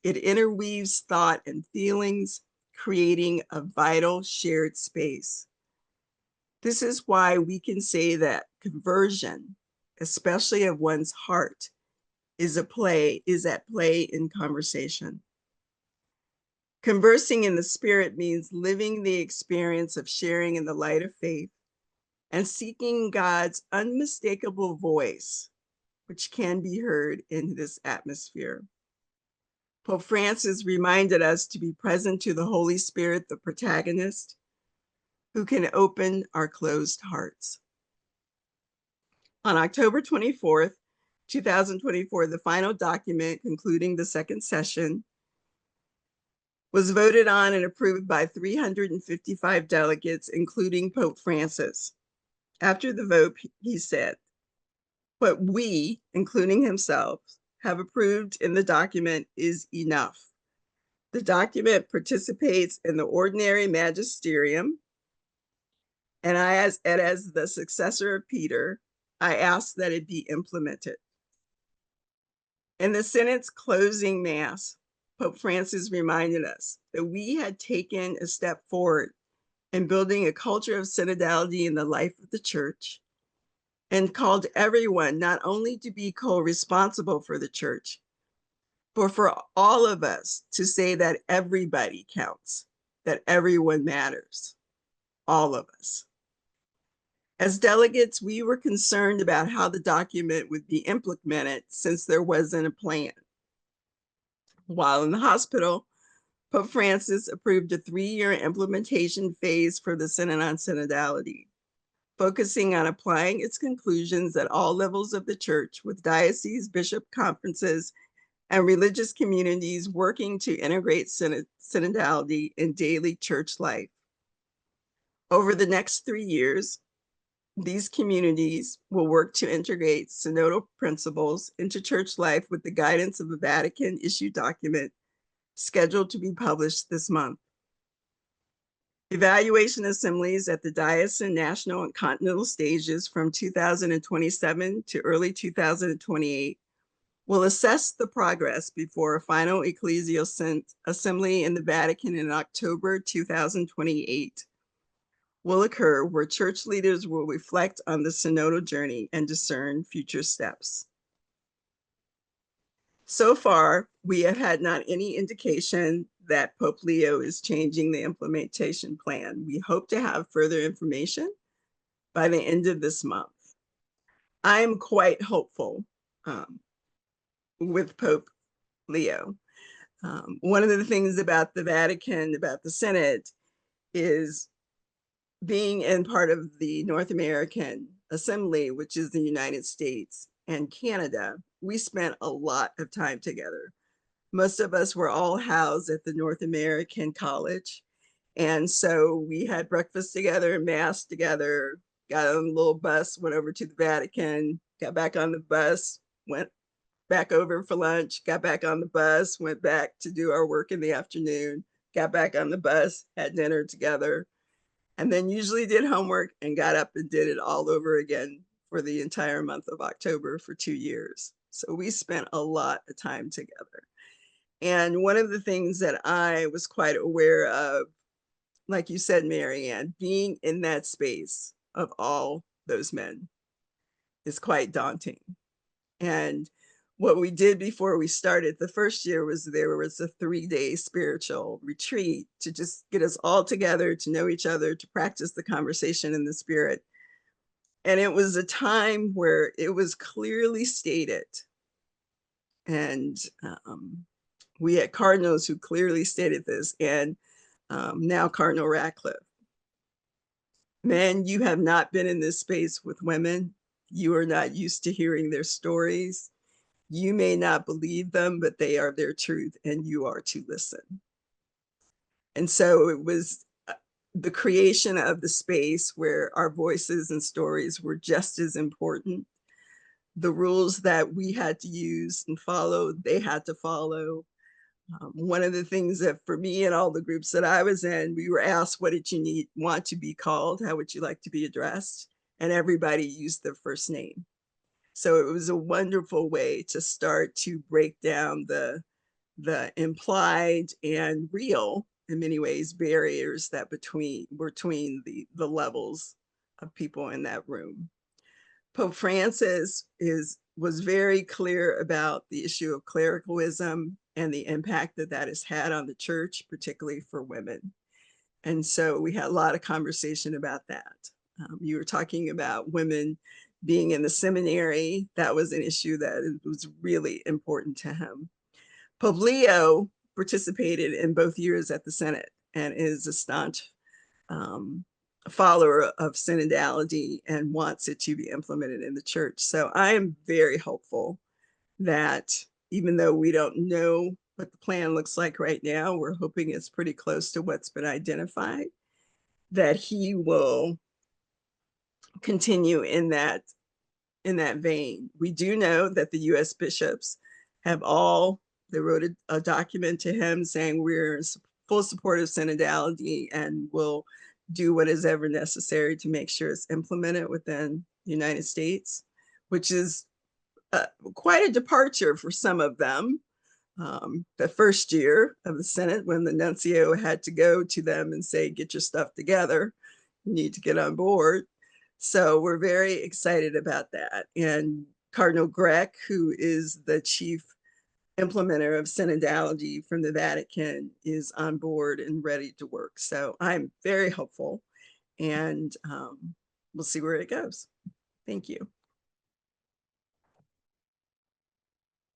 It interweaves thought and feelings, creating a vital shared space. This is why we can say that conversion, especially of one's heart, is at play in conversation. Conversing in the spirit means living the experience of sharing in the light of faith and seeking God's unmistakable voice, which can be heard in this atmosphere. Pope Francis reminded us to be present to the Holy Spirit, the protagonist, who can open our closed hearts. On October 24th, 2024, the final document concluding the second session was voted on and approved by 355 delegates, including Pope Francis. After the vote, he said, "What we, including himself, have approved in the document is enough. The document participates in the ordinary magisterium, and as the successor of Peter, I ask that it be implemented." In the Synod's closing Mass, Pope Francis reminded us that we had taken a step forward in building a culture of synodality in the life of the church, and called everyone not only to be co-responsible for the church, but for all of us to say that everybody counts, that everyone matters, all of us. As delegates, we were concerned about how the document would be implemented since there wasn't a plan. While in the hospital, Pope Francis approved a 3-year implementation phase for the Synod on Synodality, focusing on applying its conclusions at all levels of the church, with diocese, bishop conferences, and religious communities working to integrate synodality in daily church life. Over the next 3 years, these communities will work to integrate synodal principles into church life with the guidance of a Vatican-issued document scheduled to be published this month. Evaluation assemblies at the diocesan, national, and continental stages from 2027 to early 2028 will assess the progress before a final ecclesial assembly in the Vatican in October 2028 will occur, where church leaders will reflect on the synodal journey and discern future steps. So far, we have had not any indication that Pope Leo is changing the implementation plan. We hope to have further information by the end of this month. I am quite hopeful with Pope Leo. One of the things about the Vatican, about the Synod, is being in part of the North American Assembly, which is the United States and Canada. We spent a lot of time together. Most of us were all housed at the North American College. And so we had breakfast together, mass together, got on a little bus, went over to the Vatican, got back on the bus, went back over for lunch, got back on the bus, went back to do our work in the afternoon, got back on the bus, had dinner together, and then usually did homework and got up and did it all over again for the entire month of October for 2 years. So we spent a lot of time together. And one of the things that I was quite aware of like you said, Marianne, being in that space of all those men is quite daunting. And what we did before we started the first year was there was a 3-day spiritual retreat to just get us all together, to know each other, to practice the conversation in the spirit. And it was a time where it was clearly stated, and we had cardinals who clearly stated this, and now Cardinal Ratcliffe. Men, you have not been in this space with women. You are not used to hearing their stories. You may not believe them, but they are their truth, and you are to listen. And so it was the creation of the space where our voices and stories were just as important. The rules that we had to use and follow, they had to follow. One of the things that for me and all the groups that I was in, we were asked, what did you want to be called? How would you like to be addressed? And everybody used their first name. So it was a wonderful way to start to break down the implied and real, in many ways, barriers that between the levels of people in that room. Pope Francis was very clear about the issue of clericalism and the impact that that has had on the church, particularly for women. And so we had a lot of conversation about that. You were talking about women being in the seminary. That was an issue that was really important to him. Pope Leo participated in both years at the Synod and is a staunch follower of synodality and wants it to be implemented in the church. So I am very hopeful that even though we don't know what the plan looks like right now, we're hoping it's pretty close to what's been identified, that he will continue in that vein. We do know that the US bishops have they wrote a document to him saying we're in full support of synodality and will do what is ever necessary to make sure it's implemented within the United States, which is quite a departure for some of them. The first year of the Synod, when the nuncio had to go to them and say, get your stuff together, you need to get on board. So we're very excited about that. And Cardinal Grech, who is the chief implementer of synodality from the Vatican, is on board and ready to work. So I'm very hopeful, and we'll see where it goes. Thank you.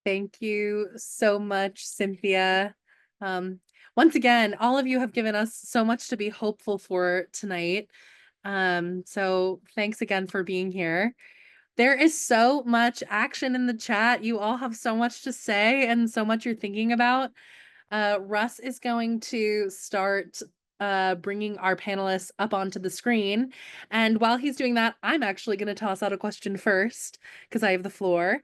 Thank you so much, Cynthia. Once again, all of you have given us so much to be hopeful for tonight. So thanks again for being here. There is so much action in the chat. You all have so much to say and so much you're thinking about. Russ is going to start bringing our panelists up onto the screen. And while he's doing that, I'm actually going to toss out a question first because I have the floor.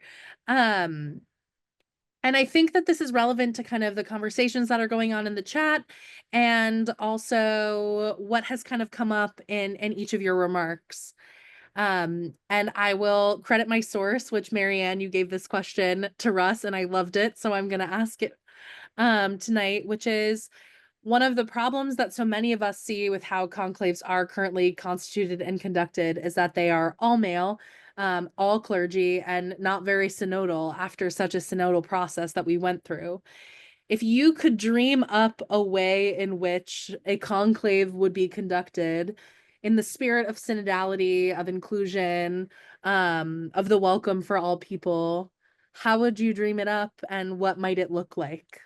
And I think that this is relevant to kind of the conversations that are going on in the chat and also what has kind of come up in each of your remarks. And I will credit my source, which Marianne, you gave this question to Russ and I loved it. So I'm going to ask it tonight, which is one of the problems that so many of us see with how conclaves are currently constituted and conducted is that they are all male, all clergy, and not very synodal after such a synodal process that we went through. If you could dream up a way in which a conclave would be conducted in the spirit of synodality, of inclusion, of the welcome for all people, how would you dream it up and what might it look like?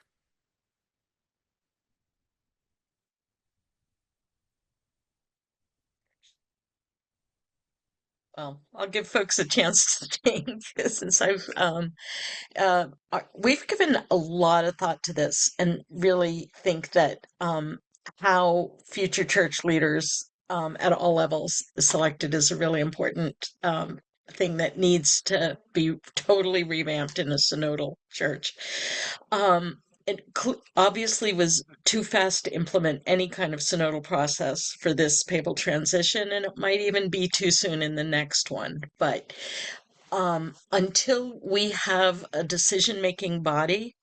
Well, I'll give folks a chance to think since we've given a lot of thought to this and really think that how future church leaders at all levels is selected is a really important thing that needs to be totally revamped in a synodal church. It obviously was too fast to implement any kind of synodal process for this papal transition, and it might even be too soon in the next one. But until we have a decision-making body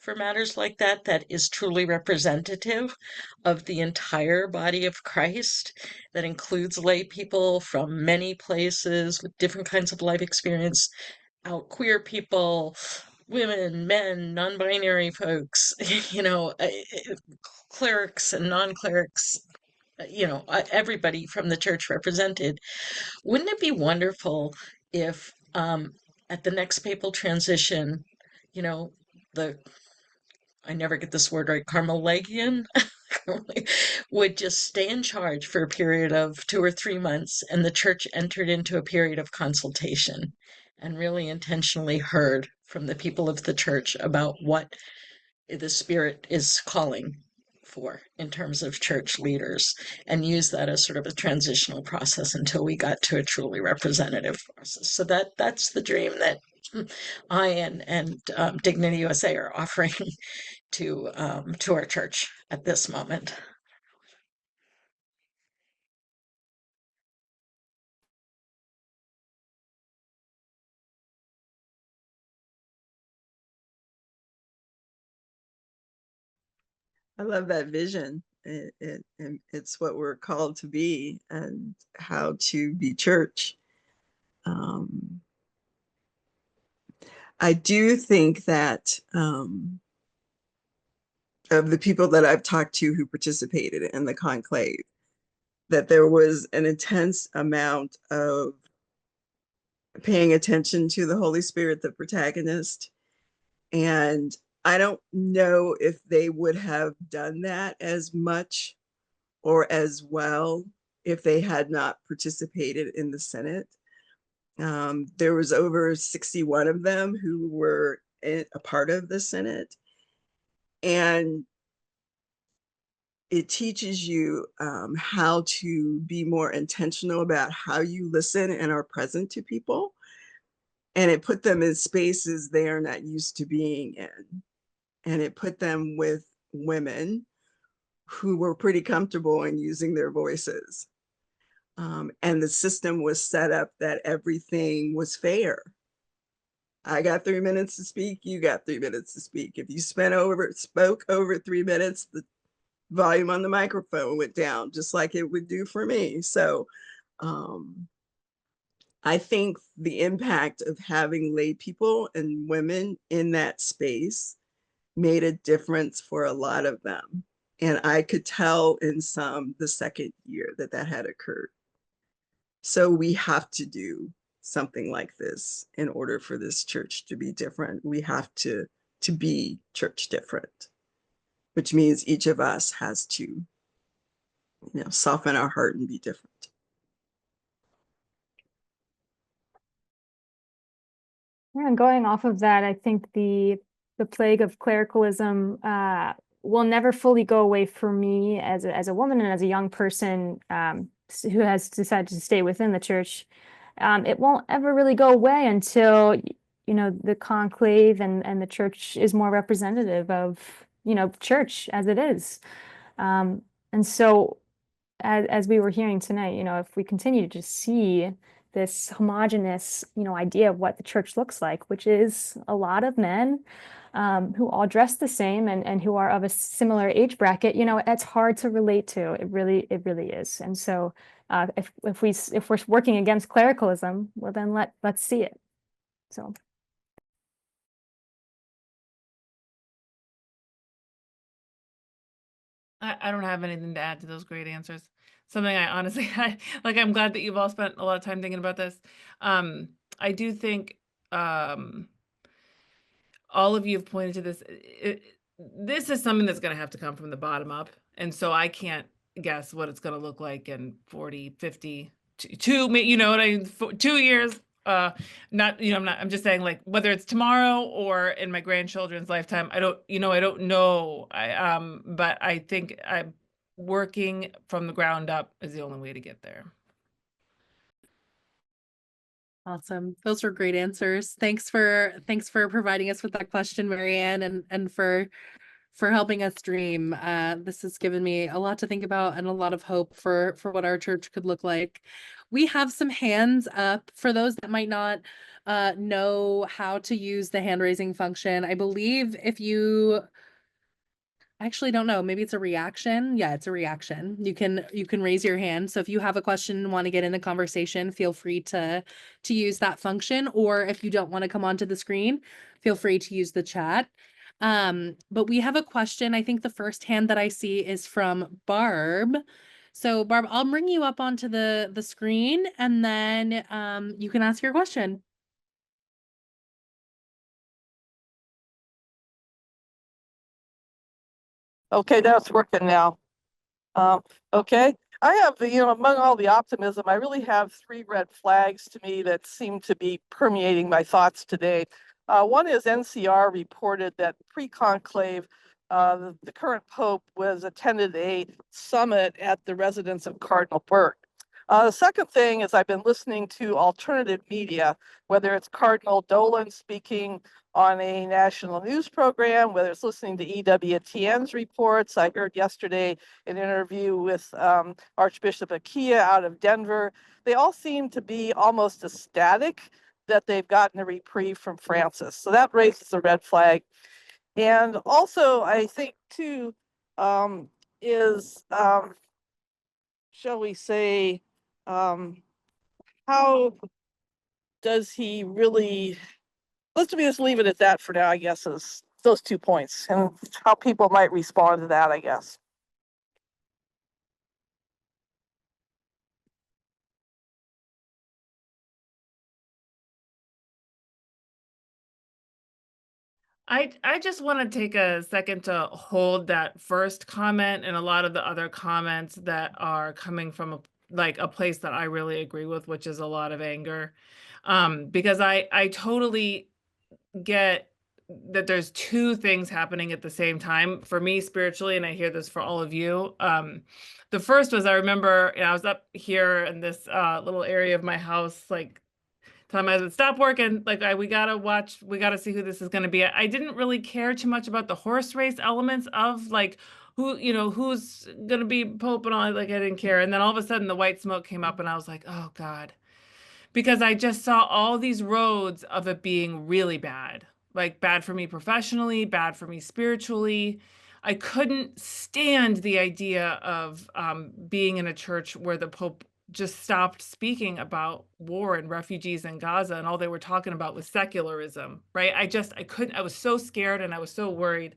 for matters like that is truly representative of the entire body of Christ, that includes lay people from many places with different kinds of life experience, out queer people, women, men, non-binary folks, clerics and non-clerics, everybody from the church represented. Wouldn't it be wonderful if at the next papal transition, the I never get this word right, Carmelagian would just stay in charge for a period of 2 or 3 months, and the church entered into a period of consultation and really intentionally heard from the people of the church about what the Spirit is calling for in terms of church leaders, and use that as sort of a transitional process until we got to a truly representative process. So that's the dream that I and Dignity USA are offering to our church at this moment. I love that vision. It's what we're called to be and how to be church. I do think that of the people that I've talked to who participated in the conclave, that there was an intense amount of paying attention to the Holy Spirit, the protagonist. And I don't know if they would have done that as much or as well if they had not participated in the Synod. There was over 61 of them who were a part of the Synod. And it teaches you how to be more intentional about how you listen and are present to people. And it put them in spaces they are not used to being in. And it put them with women who were pretty comfortable in using their voices. And the system was set up that everything was fair. I got 3 minutes to speak, you got 3 minutes to speak. If you spoke over 3 minutes, the volume on the microphone went down, just like it would do for me. So I think the impact of having lay people and women in that space made a difference for a lot of them. And I could tell in some the second year that had occurred. So we have to do something like this in order for this church to be different. We have to be church different, which means each of us has to, soften our heart and be different. Yeah, and going off of that, I think the plague of clericalism will never fully go away for me as a woman and as a young person who has decided to stay within the church. It won't ever really go away until the conclave and the church is more representative of church as it is. And so as we were hearing tonight, if we continue to see this homogenous, idea of what the church looks like, which is a lot of men who all dress the same and who are of a similar age bracket, it's hard to relate to. It really is. And so if we're working against clericalism, well then let's see it. So. I don't have anything to add to those great answers. Something I honestly, I'm glad that you've all spent a lot of time thinking about this. I do think all of you have pointed to this. This is something that's going to have to come from the bottom up. And so I can't guess what it's going to look like in 40, 50, 2 years. I'm just saying, like, whether it's tomorrow or in my grandchildren's lifetime, I don't know. But I think working from the ground up is the only way to get there. Awesome. Those were great answers. Thanks for providing us with that question, Marianne, and for helping us dream. This has given me a lot to think about and a lot of hope for what our church could look like. We have some hands up for those that might not know how to use the hand raising function. I believe if you actually don't know, maybe it's a reaction. Yeah, it's a reaction. You can raise your hand. So if you have a question and want to get in a conversation, feel free to use that function. Or if you don't want to come onto the screen, feel free to use the chat. But we have a question. I think the first hand that I see is from Barb. So Barb, I'll bring you up onto the screen and then you can ask your question. Okay, that's working now. Okay, I have, among all the optimism, I really have 3 red flags to me that seem to be permeating my thoughts today. One is NCR reported that pre-conclave, the current Pope attended a summit at the residence of Cardinal Burke. The second thing is I've been listening to alternative media, whether it's Cardinal Dolan speaking on a national news program, whether it's listening to EWTN's reports. I heard yesterday an interview with Archbishop Akia out of Denver. They all seem to be almost ecstatic that they've gotten a reprieve from Francis. So that raises a red flag. And also, I think too, shall we say, how does he really, let's just leave it at that for now, I guess, is those 2 points and how people might respond to that, I guess. I just want to take a second to hold that first comment and a lot of the other comments that are coming from a place that I really agree with, which is a lot of anger. Because I totally get that there's 2 things happening at the same time for me spiritually, and I hear this for all of you. The first was, I remember I was up here in this little area of my house, like time I would stop working, like we gotta see who this is going to be. I didn't really care too much about the horse race elements of like who's going to be Pope and all. Like I didn't care. And then all of a sudden the white smoke came up and I was like, oh God, because I just saw all these roads of it being really bad, like bad for me professionally, bad for me spiritually. I couldn't stand the idea of being in a church where the Pope just stopped speaking about war and refugees in Gaza, and all they were talking about was secularism, right? I couldn't, I was so scared and I was so worried.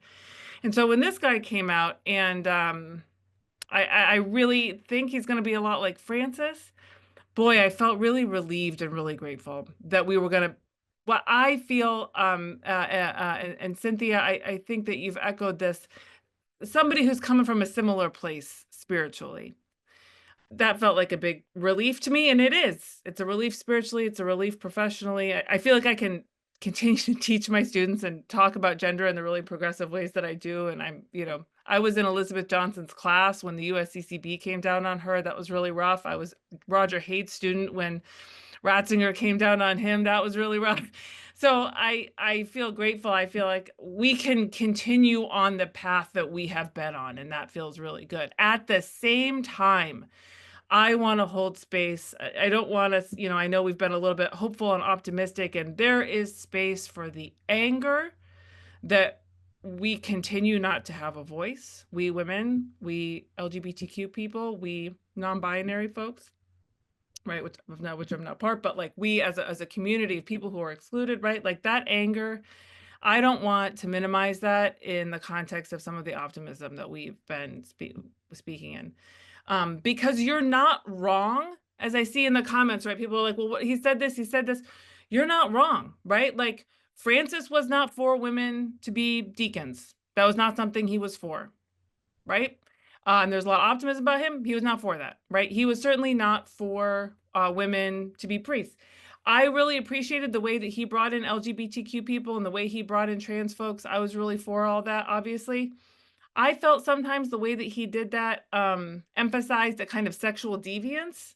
And so when this guy came out, and I really think he's going to be a lot like Francis, boy, I felt really relieved and really grateful that we were going to, what I feel, and Cynthia, I think that you've echoed this, somebody who's coming from a similar place spiritually. That felt like a big relief to me, and it is. It's a relief spiritually, it's a relief professionally. I feel like I can continue to teach my students and talk about gender in the really progressive ways that I do. And I was in Elizabeth Johnson's class when the USCCB came down on her. That was really rough. I was Roger Haight's student when Ratzinger came down on him. That was really rough. So I feel grateful. I feel like we can continue on the path that we have been on, and that feels really good. At the same time, I want to hold space. I don't want us, I know we've been a little bit hopeful and optimistic, and there is space for the anger that we continue not to have a voice. We women, we LGBTQ people, we non-binary folks, right? Which I'm not part, but like we as a community of people who are excluded, right? Like that anger, I don't want to minimize that in the context of some of the optimism that we've been speaking in. Because you're not wrong, as I see in the comments, right? People are like, well, he said this. You're not wrong, right? Like Francis was not for women to be deacons. That was not something he was for, right? And there's a lot of optimism about him. He was not for that, right? He was certainly not for women to be priests. I really appreciated the way that he brought in LGBTQ people and the way he brought in trans folks. I was really for all that, obviously. I felt sometimes the way that he did that emphasized a kind of sexual deviance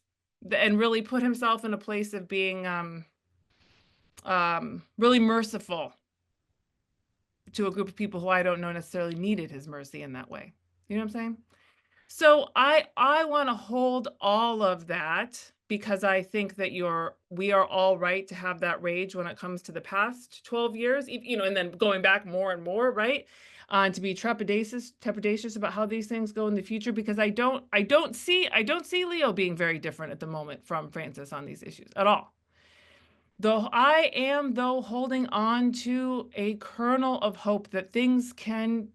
and really put himself in a place of being really merciful to a group of people who I don't know necessarily needed his mercy in that way. You know what I'm saying? So I want to hold all of that because I think that we are all right to have that rage when it comes to the past 12 years, and then going back more and more, right? To be trepidatious about how these things go in the future, because I don't see Leo being very different at the moment from Francis on these issues at all. Though I am holding on to a kernel of hope that things can,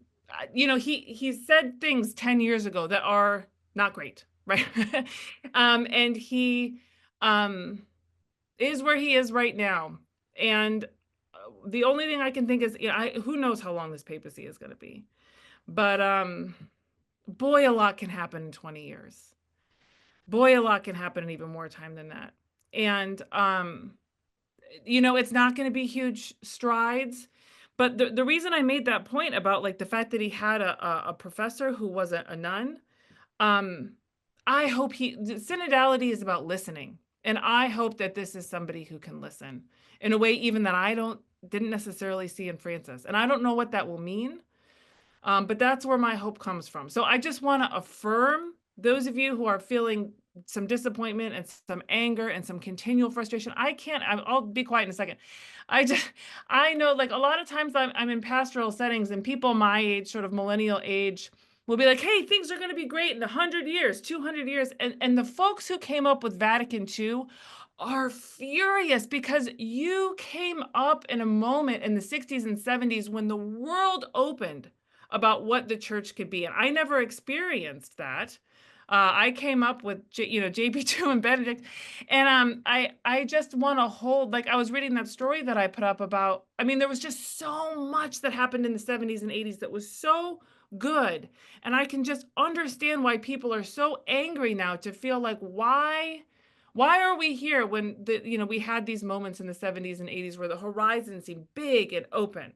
he said things 10 years ago that are not great, right? And he is where he is right now. And the only thing I can think is, who knows how long this papacy is going to be. But boy, a lot can happen in 20 years. Boy, a lot can happen in even more time than that. And it's not going to be huge strides. But the reason I made that point about like the fact that he had a professor who was a nun, I hope synodality is about listening. And I hope that this is somebody who can listen in a way even that I didn't necessarily see in Francis. And I don't know what that will mean, but that's where my hope comes from. So I just want to affirm those of you who are feeling some disappointment and some anger and some continual frustration. I'll be quiet in a second. I know, like, a lot of times I'm in pastoral settings and people my age, sort of millennial age, will be like, hey, things are going to be great in 100 years, 200 years. And the folks who came up with Vatican II are furious because you came up in a moment in the 60s and 70s when the world opened about what the church could be. And I never experienced that. I came up with, JP2 and Benedict. And I just want to hold, like, I was reading that story that I put up about, there was just so much that happened in the 70s and 80s that was so good. And I can just understand why people are so angry now to feel like, why are we here when we had these moments in the 70s and 80s where the horizon seemed big and open.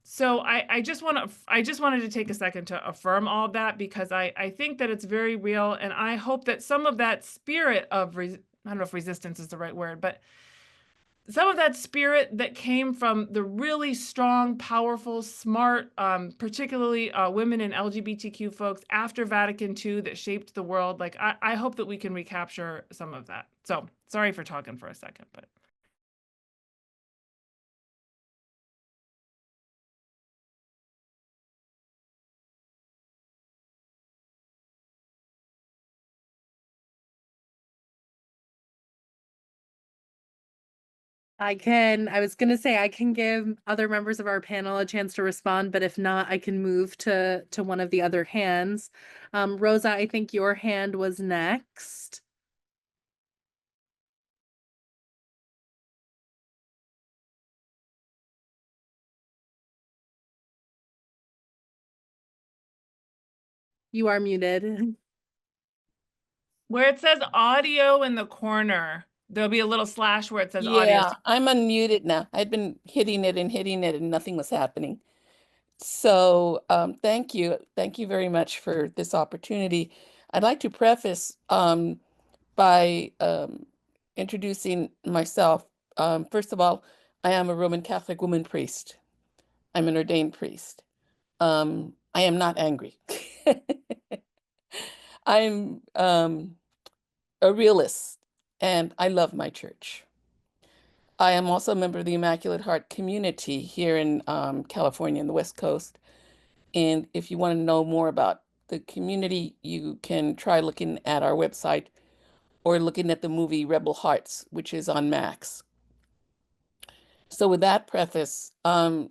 So I just wanted to take a second to affirm all of that, because I think that it's very real, and I hope that some of that spirit of I don't know if resistance is the right word, but some of that spirit that came from the really strong, powerful, smart, particularly women and LGBTQ folks after Vatican II that shaped the world. Like, I hope that we can recapture some of that. So sorry for talking for a second, but. I was going to say I can give other members of our panel a chance to respond, but if not, I can move to one of the other hands. Rosa, I think your hand was next. You are muted. Where it says audio in the corner, there'll be a little slash where it says audio. Yeah, I'm unmuted now. I'd been hitting it and nothing was happening. So thank you. Thank you very much for this opportunity. I'd like to preface by introducing myself. First of all, I am a Roman Catholic woman priest. I'm an ordained priest. I am not angry. I'm a realist, and I love my church. I am also a member of the Immaculate Heart community here in California in the West Coast. And if you want to know more about the community, you can try looking at our website or looking at the movie Rebel Hearts, which is on Max. So with that preface, I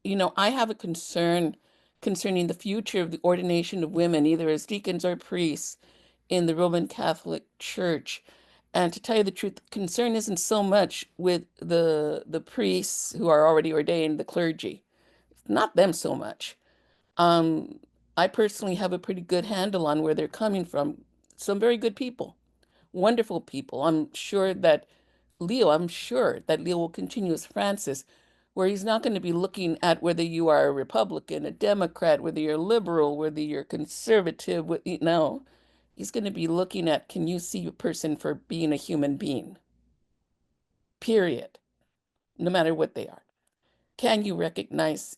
have a concern concerning the future of the ordination of women, either as deacons or priests in the Roman Catholic Church. And to tell you the truth, the concern isn't so much with the priests who are already ordained, the clergy. Not them so much. I personally have a pretty good handle on where they're coming from. Some very good people, wonderful people. I'm sure that Leo will continue as Francis, where he's not going to be looking at whether you are a Republican, a Democrat, whether you're liberal, whether you're conservative. No, he's going to be looking at, can you see a person for being a human being? Period. No matter what they are. Can you recognize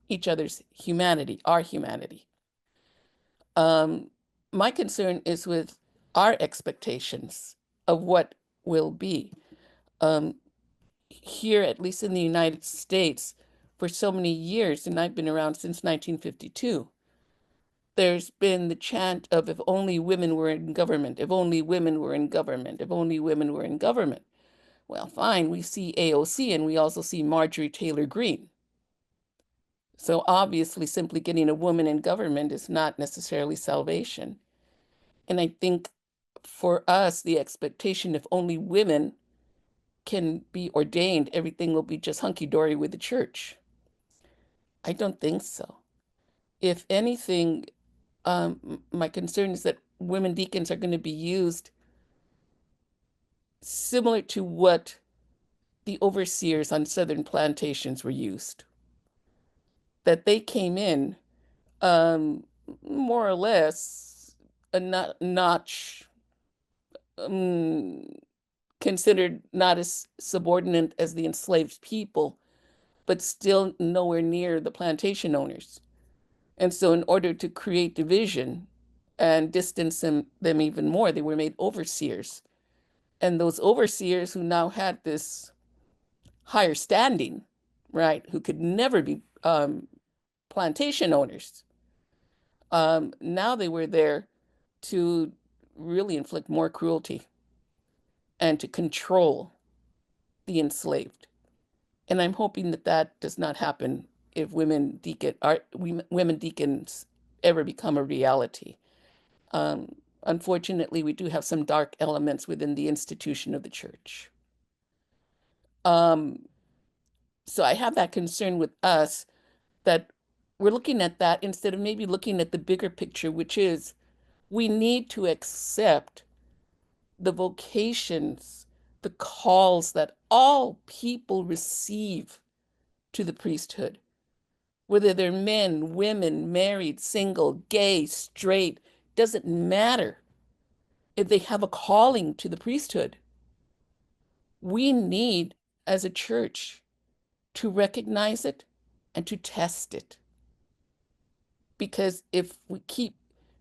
each other's humanity, our humanity? My concern is with our expectations of what will be. Here, at least in the United States, for so many years, and I've been around since 1952, there's been the chant of if only women were in government, if only women were in government, if only women were in government. Well, fine, we see AOC and we also see Marjorie Taylor Greene. So obviously, simply getting a woman in government is not necessarily salvation. And I think for us, the expectation, if only women can be ordained, everything will be just hunky-dory with the church. I don't think so. If anything, my concern is that women deacons are going to be used similar to what the overseers on southern plantations were used. That they came in more or less a notch considered not as subordinate as the enslaved people, but still nowhere near the plantation owners. And so in order to create division and distance them even more, they were made overseers. And those overseers who now had this higher standing, right, who could never be plantation owners, now they were there to really inflict more cruelty and to control the enslaved. And I'm hoping that that does not happen if women deacons ever become a reality. Unfortunately, we do have some dark elements within the institution of the church. So I have that concern with us that we're looking at that instead of maybe looking at the bigger picture, which is we need to accept the vocations, the calls that all people receive to the priesthood, whether they're men, women, married, single, gay, straight, doesn't matter. If they have a calling to the priesthood, we need, as a church, to recognize it and to test it. Because if we keep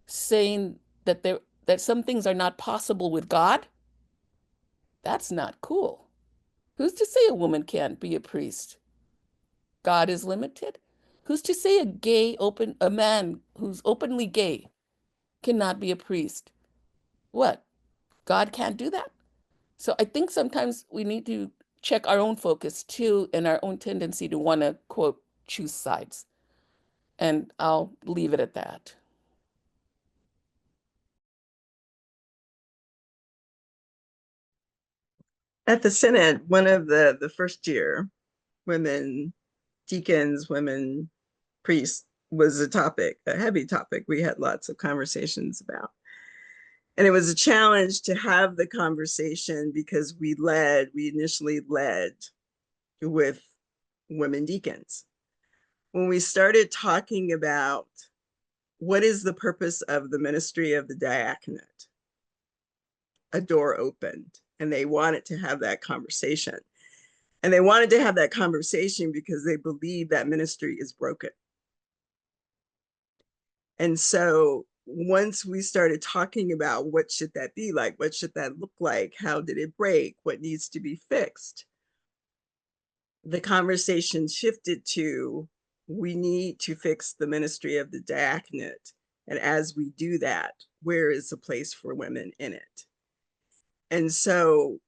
saying that some things are not possible with God, that's not cool. Who's to say a woman can't be a priest? God is limited. Who's to say a man who's openly gay cannot be a priest? What? God can't do that? So I think sometimes we need to check our own focus too, and our own tendency to want to, quote, choose sides. And I'll leave it at that. At the Synod, one of the first year women deacons, women priests was a topic, a heavy topic we had lots of conversations about. And it was a challenge to have the conversation because we initially led with women deacons. When we started talking about what is the purpose of the ministry of the diaconate, a door opened and they wanted to have that conversation. And they wanted to have that conversation because they believe that ministry is broken. And so once we started talking about what should that be like, what should that look like, how did it break, what needs to be fixed, the conversation shifted to we need to fix the ministry of the diaconate. And as we do that, where is the place for women in it? And so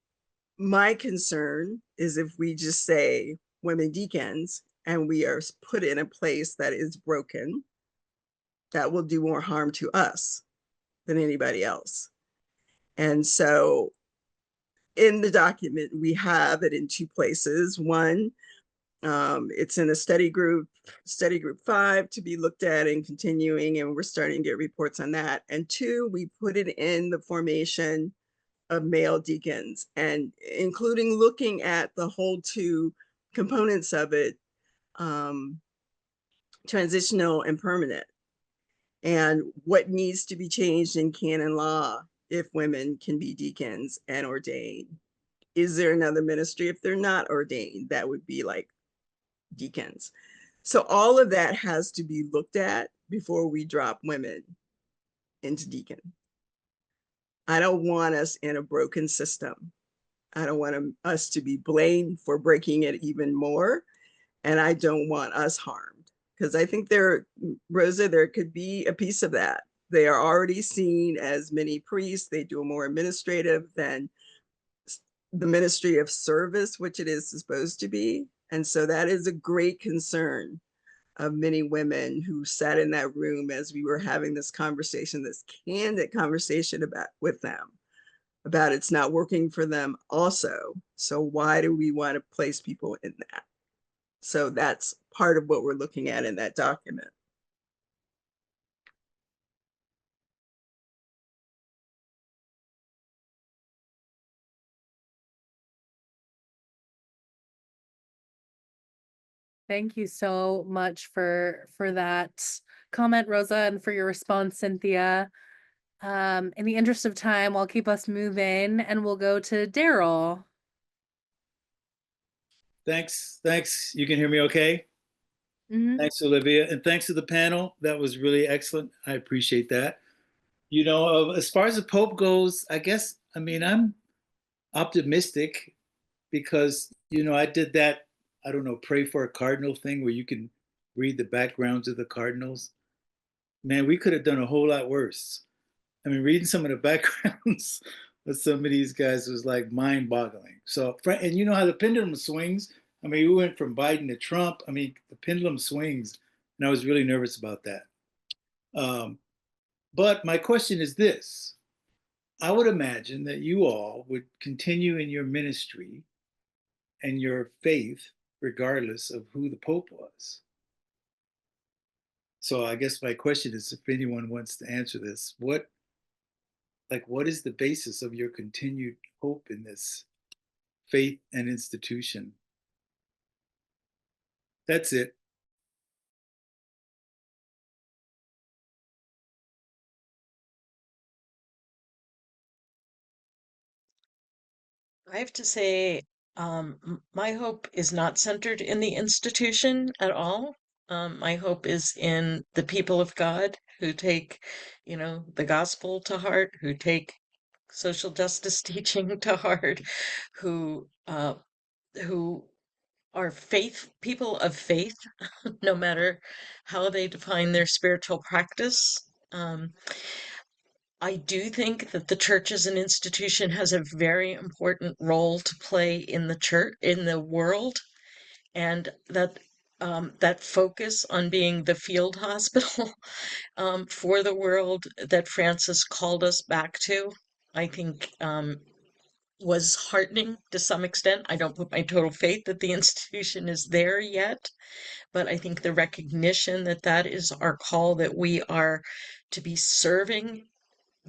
my concern is if we just say women deacons and we are put in a place that is broken, that will do more harm to us than anybody else. And so in the document, we have it in two places. One, it's in a study group 5 to be looked at and continuing, and we're starting to get reports on that. And two, we put it in the formation of male deacons, and including looking at the whole two components of it, transitional and permanent, and what needs to be changed in canon law if women can be deacons and ordained. Is there another ministry if they're not ordained that would be like deacons? So all of that has to be looked at before we drop women into deacon. I don't want us in a broken system. I don't want us to be blamed for breaking it even more. And I don't want us harmed, because I think Rosa, there could be a piece of that. They are already seen as many priests. They do more administrative than the ministry of service, which it is supposed to be. And so that is a great concern of many women who sat in that room as we were having this conversation, this candid conversation with them about it's not working for them also. So why do we want to place people in that? So that's part of what we're looking at in that document. Thank you so much for that comment, Rosa, and for your response, Cynthia. In the interest of time, I'll keep us moving and we'll go to Daryl. Thanks. You can hear me okay? Mm-hmm. Thanks, Olivia. And thanks to the panel. That was really excellent. I appreciate that. You know, as far as the Pope goes, I guess, I mean, I'm optimistic because, you know, I did that, I don't know, pray for a cardinal thing where you can read the backgrounds of the cardinals. Man, we could have done a whole lot worse. I mean, reading some of the backgrounds of some of these guys was like mind-boggling. So, and you know how the pendulum swings? I mean, we went from Biden to Trump. I mean, the pendulum swings, and I was really nervous about that. But my question is this. I would imagine that you all would continue in your ministry and your faith regardless of who the Pope was. So I guess my question is, if anyone wants to answer this, what is the basis of your continued hope in this faith and institution? That's it. I have to say, my hope is not centered in the institution at all. My hope is in the people of God who take, the gospel to heart, who take social justice teaching to heart, who are people of faith, no matter how they define their spiritual practice. I do think that the church as an institution has a very important role to play in the church, in the world, and that focus on being the field hospital for the world that Francis called us back to, I think was heartening to some extent. I don't put my total faith that the institution is there yet, but I think the recognition that that is our call, that we are to be serving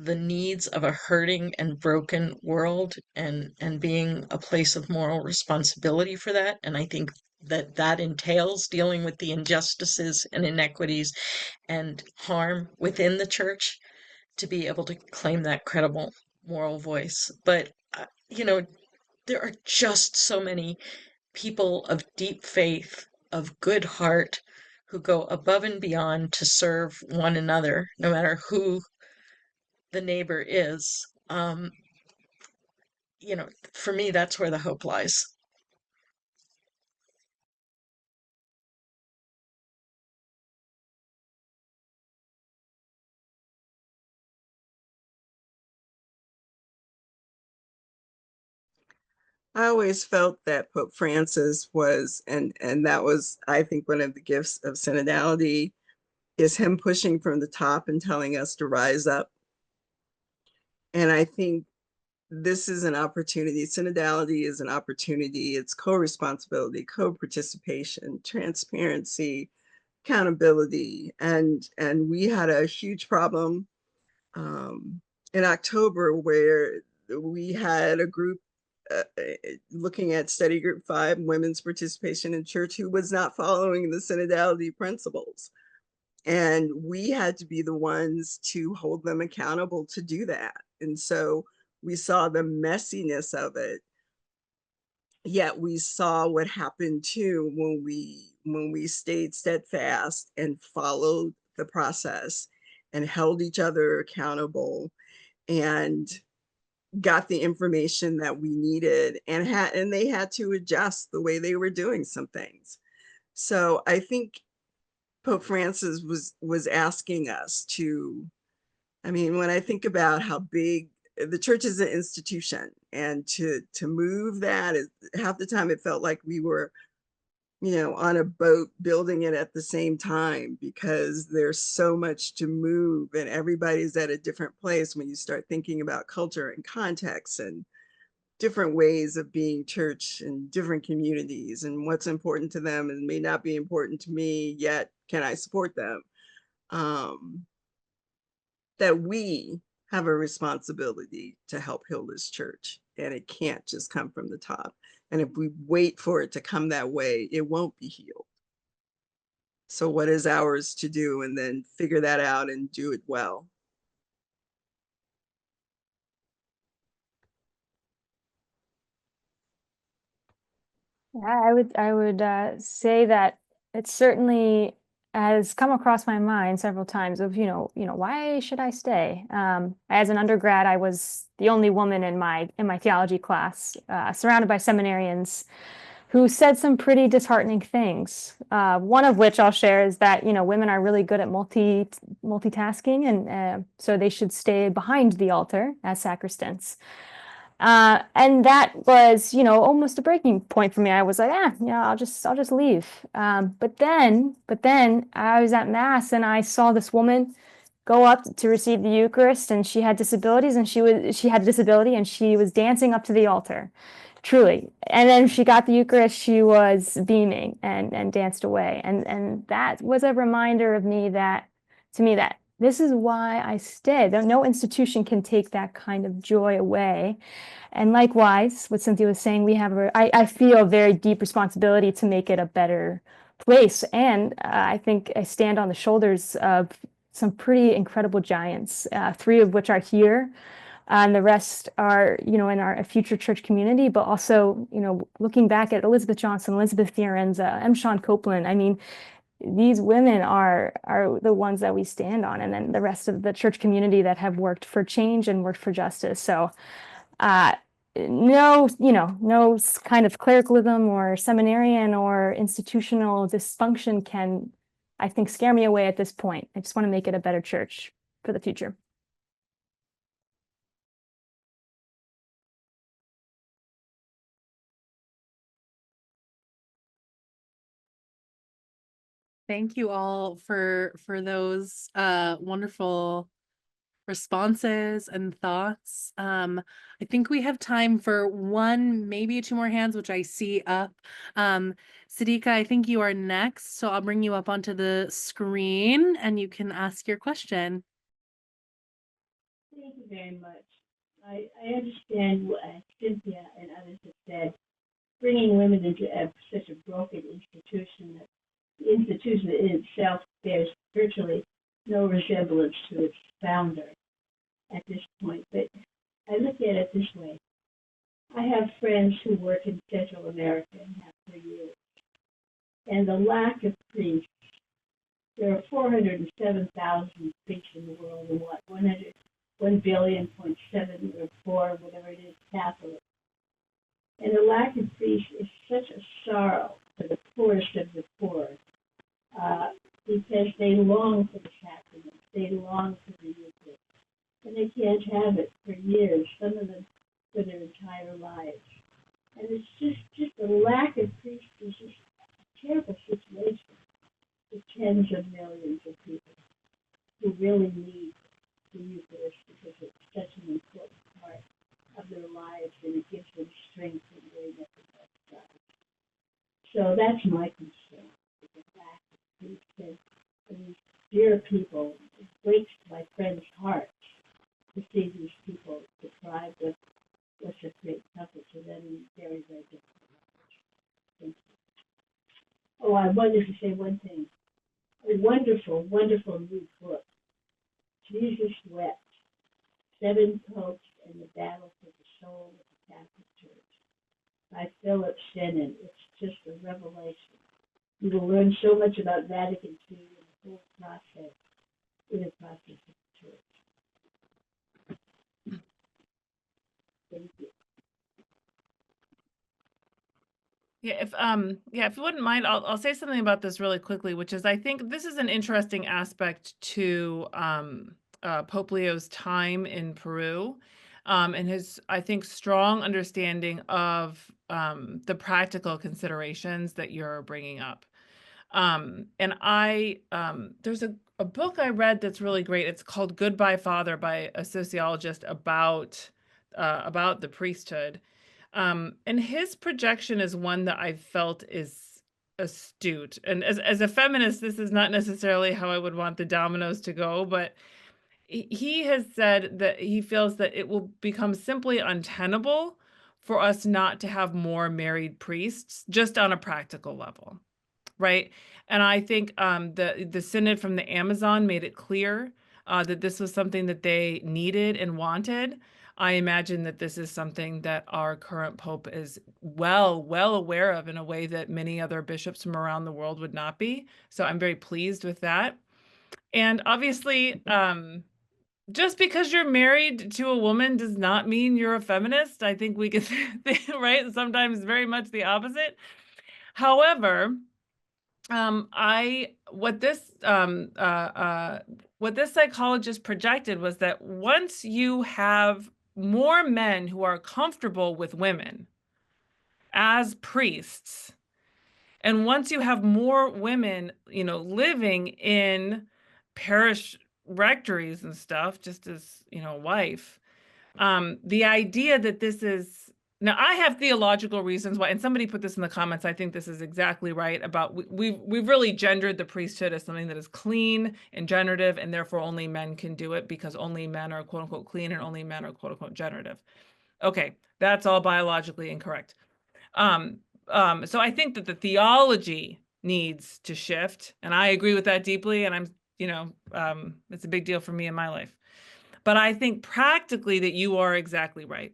the needs of a hurting and broken world, and being a place of moral responsibility for that. And I think that that entails dealing with the injustices and inequities and harm within the church to be able to claim that credible moral voice. But there are just so many people of deep faith, of good heart, who go above and beyond to serve one another, no matter who the neighbor is. For me, that's where the hope lies. I always felt that Pope Francis was, and that was, I think, one of the gifts of synodality, is him pushing from the top and telling us to rise up. And I think this is an opportunity. Synodality is an opportunity. It's co-responsibility, co-participation, transparency, accountability. And we had a huge problem in October where we had a group looking at study group 5, women's participation in church, who was not following the synodality principles. And we had to be the ones to hold them accountable to do that. And so we saw the messiness of it. Yet we saw what happened too when we stayed steadfast and followed the process and held each other accountable and got the information that we needed, and they had to adjust the way they were doing some things. So I think Pope Francis was asking us to, I mean, when I think about how big the church is an institution, and to move that, half the time it felt like we were, you know, on a boat building it at the same time, because there's so much to move and everybody's at a different place when you start thinking about culture and context and different ways of being church in different communities, and what's important to them and may not be important to me, yet can I support them? That we have a responsibility to help heal this church, and it can't just come from the top. And if we wait for it to come that way, it won't be healed. So what is ours to do, and then figure that out and do it well. Yeah, I would say that it certainly has come across my mind several times of, why should I stay? As an undergrad, I was the only woman in my theology class, surrounded by seminarians who said some pretty disheartening things. One of which I'll share is that, women are really good at multitasking, and so they should stay behind the altar as sacristans. And that was, almost a breaking point for me. I was like, I'll just leave. But then I was at Mass and I saw this woman go up to receive the Eucharist, and she had disabilities, and she had a disability, and she was dancing up to the altar, truly. And then she got the Eucharist, she was beaming and danced away. And that was a reminder of me that this is why I stay. No institution can take that kind of joy away. And likewise, what Cynthia was saying, I feel a very deep responsibility to make it a better place. And I think I stand on the shoulders of some pretty incredible giants, 3 of which are here. And the rest are, in our FutureChurch community, but also, looking back at Elizabeth Johnson, Elizabeth Fiorenza, M. Sean Copeland. I mean, these women are the ones that we stand on, and then the rest of the church community that have worked for change and worked for justice. So no kind of clericalism or seminarian or institutional dysfunction can, I think, scare me away at this point. I just want to make it a better church for the future. Thank you all for those wonderful responses and thoughts. I think we have time for 1, maybe 2 more hands, which I see up. Siddiqa, I think you are next, so I'll bring you up onto the screen and you can ask your question. Thank you very much. I understand what Cynthia and others have said, bringing women into such a broken institution, that the institution in itself bears virtually no resemblance to its founder at this point. But I look at it this way. I have friends who work in Central America and have for years. And the lack of priests, there are 407,000 priests in the world, and 1 billion, 0.7 or 4, whatever it is, Catholics. And the lack of priests is such a sorrow for the poorest of the poor, because they long for the sacraments, they long for the Eucharist, and they can't have it for years, some of them for their entire lives. And it's just the lack of priests is just a terrible situation for tens of millions of people who really need the Eucharist, because it's such an important part of their lives, and it gives them strength in doing everything else. So that's my concern, with the fact that priests and these dear people, it breaks my friends' hearts to see these people deprived of what's a great comfort to them in very, very difficult lives. Thank you. Oh, I wanted to say one thing. A wonderful, wonderful new book, Jesus Wept, 7 Popes and the Battle for the Soul of the Catholic Church, by Philip Shannon. It's just a revelation. You will learn so much about Vatican II and the whole process, in the process of the Church. Thank you. If you wouldn't mind, I'll say something about this really quickly, which is I think this is an interesting aspect to Pope Leo's time in Peru, and his, I think, strong understanding of the practical considerations that you're bringing up. And there's a book I read that's really great. It's called Goodbye Father by a sociologist about the priesthood. And his projection is one that I felt is astute. And as a feminist, this is not necessarily how I would want the dominoes to go, but he has said that he feels that it will become simply untenable for us not to have more married priests, just on a practical level, right? And I think the Synod from the Amazon made it clear that this was something that they needed and wanted. I imagine that this is something that our current Pope is well aware of in a way that many other bishops from around the world would not be. So I'm very pleased with that. And obviously, just because you're married to a woman does not mean you're a feminist. I think we can think, right? Sometimes very much the opposite. However, what this psychologist projected was that once you have more men who are comfortable with women as priests, and once you have more women, living in parish rectories and stuff, just as, wife, the idea that this is, now I have theological reasons why, and somebody put this in the comments, I think this is exactly right, about we've really gendered the priesthood as something that is clean and generative, and therefore only men can do it because only men are quote unquote clean and only men are quote unquote generative. Okay, that's all biologically incorrect. So I think that the theology needs to shift, and I agree with that deeply, and I'm, it's a big deal for me in my life. But I think practically that you are exactly right,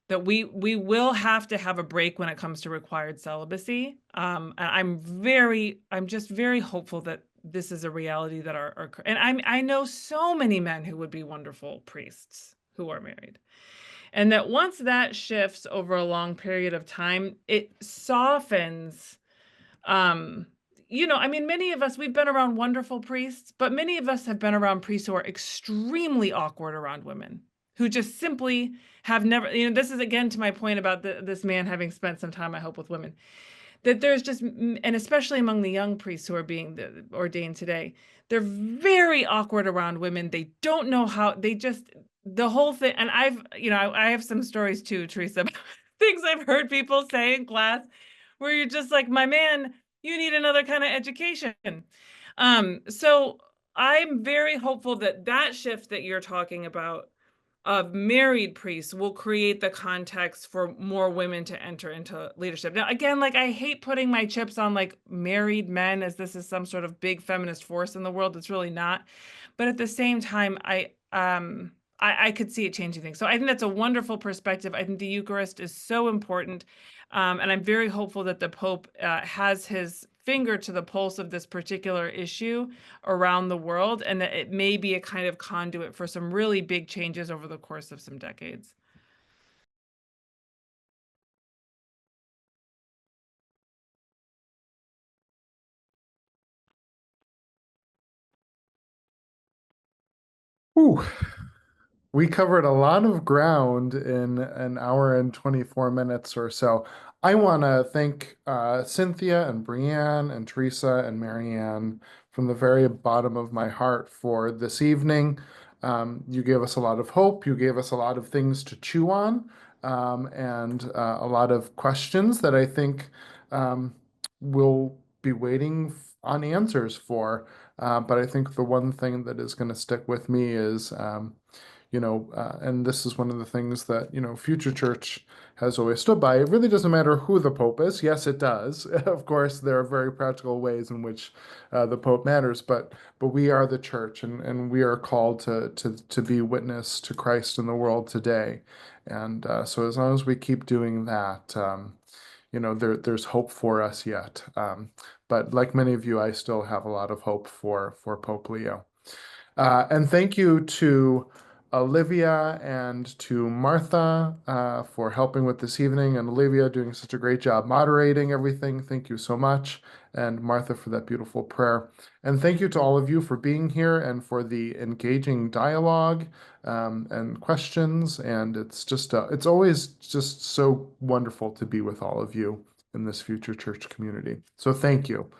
that we will have to have a break when it comes to required celibacy. And I'm just very hopeful that this is a reality that and I know so many men who would be wonderful priests who are married. And that once that shifts over a long period of time, it softens, many of us, we've been around wonderful priests, but many of us have been around priests who are extremely awkward around women, who just simply have never, this is again to my point about this man having spent some time, I hope, with women, that there's just, and especially among the young priests who are being ordained today, they're very awkward around women. They don't know how, the whole thing. And I have some stories too, Teresa, about things I've heard people say in class where you're just like, my man, you need another kind of education. So I'm very hopeful that shift that you're talking about of married priests will create the context for more women to enter into leadership. Now, again, I hate putting my chips on married men as this is some sort of big feminist force in the world. It's really not. But at the same time, I could see it changing things. So I think that's a wonderful perspective. I think the Eucharist is so important. And I'm very hopeful that the Pope has his finger to the pulse of this particular issue around the world, and that it may be a kind of conduit for some really big changes over the course of some decades. Ooh, we covered a lot of ground in an hour and 24 minutes or so. I want to thank Cynthia and Brianne and Teresa and Marianne from the very bottom of my heart for this evening. You gave us a lot of hope. You gave us a lot of things to chew on, and a lot of questions that I think we'll be waiting on answers for. But I think the one thing that is going to stick with me is, and this is one of the things that, FutureChurch has always stood by. It really doesn't matter who the Pope is. Yes, it does. Of course, there are very practical ways in which the Pope matters, but we are the church, and we are called to be witness to Christ in the world today. And so as long as we keep doing that, there's hope for us yet. But like many of you, I still have a lot of hope for Pope Leo. And thank you to Olivia and to Martha for helping with this evening, and Olivia doing such a great job moderating everything. Thank you so much. And Martha for that beautiful prayer. And thank you to all of you for being here and for the engaging dialogue and questions. And it's just, it's always just so wonderful to be with all of you in this Future Church community. So thank you.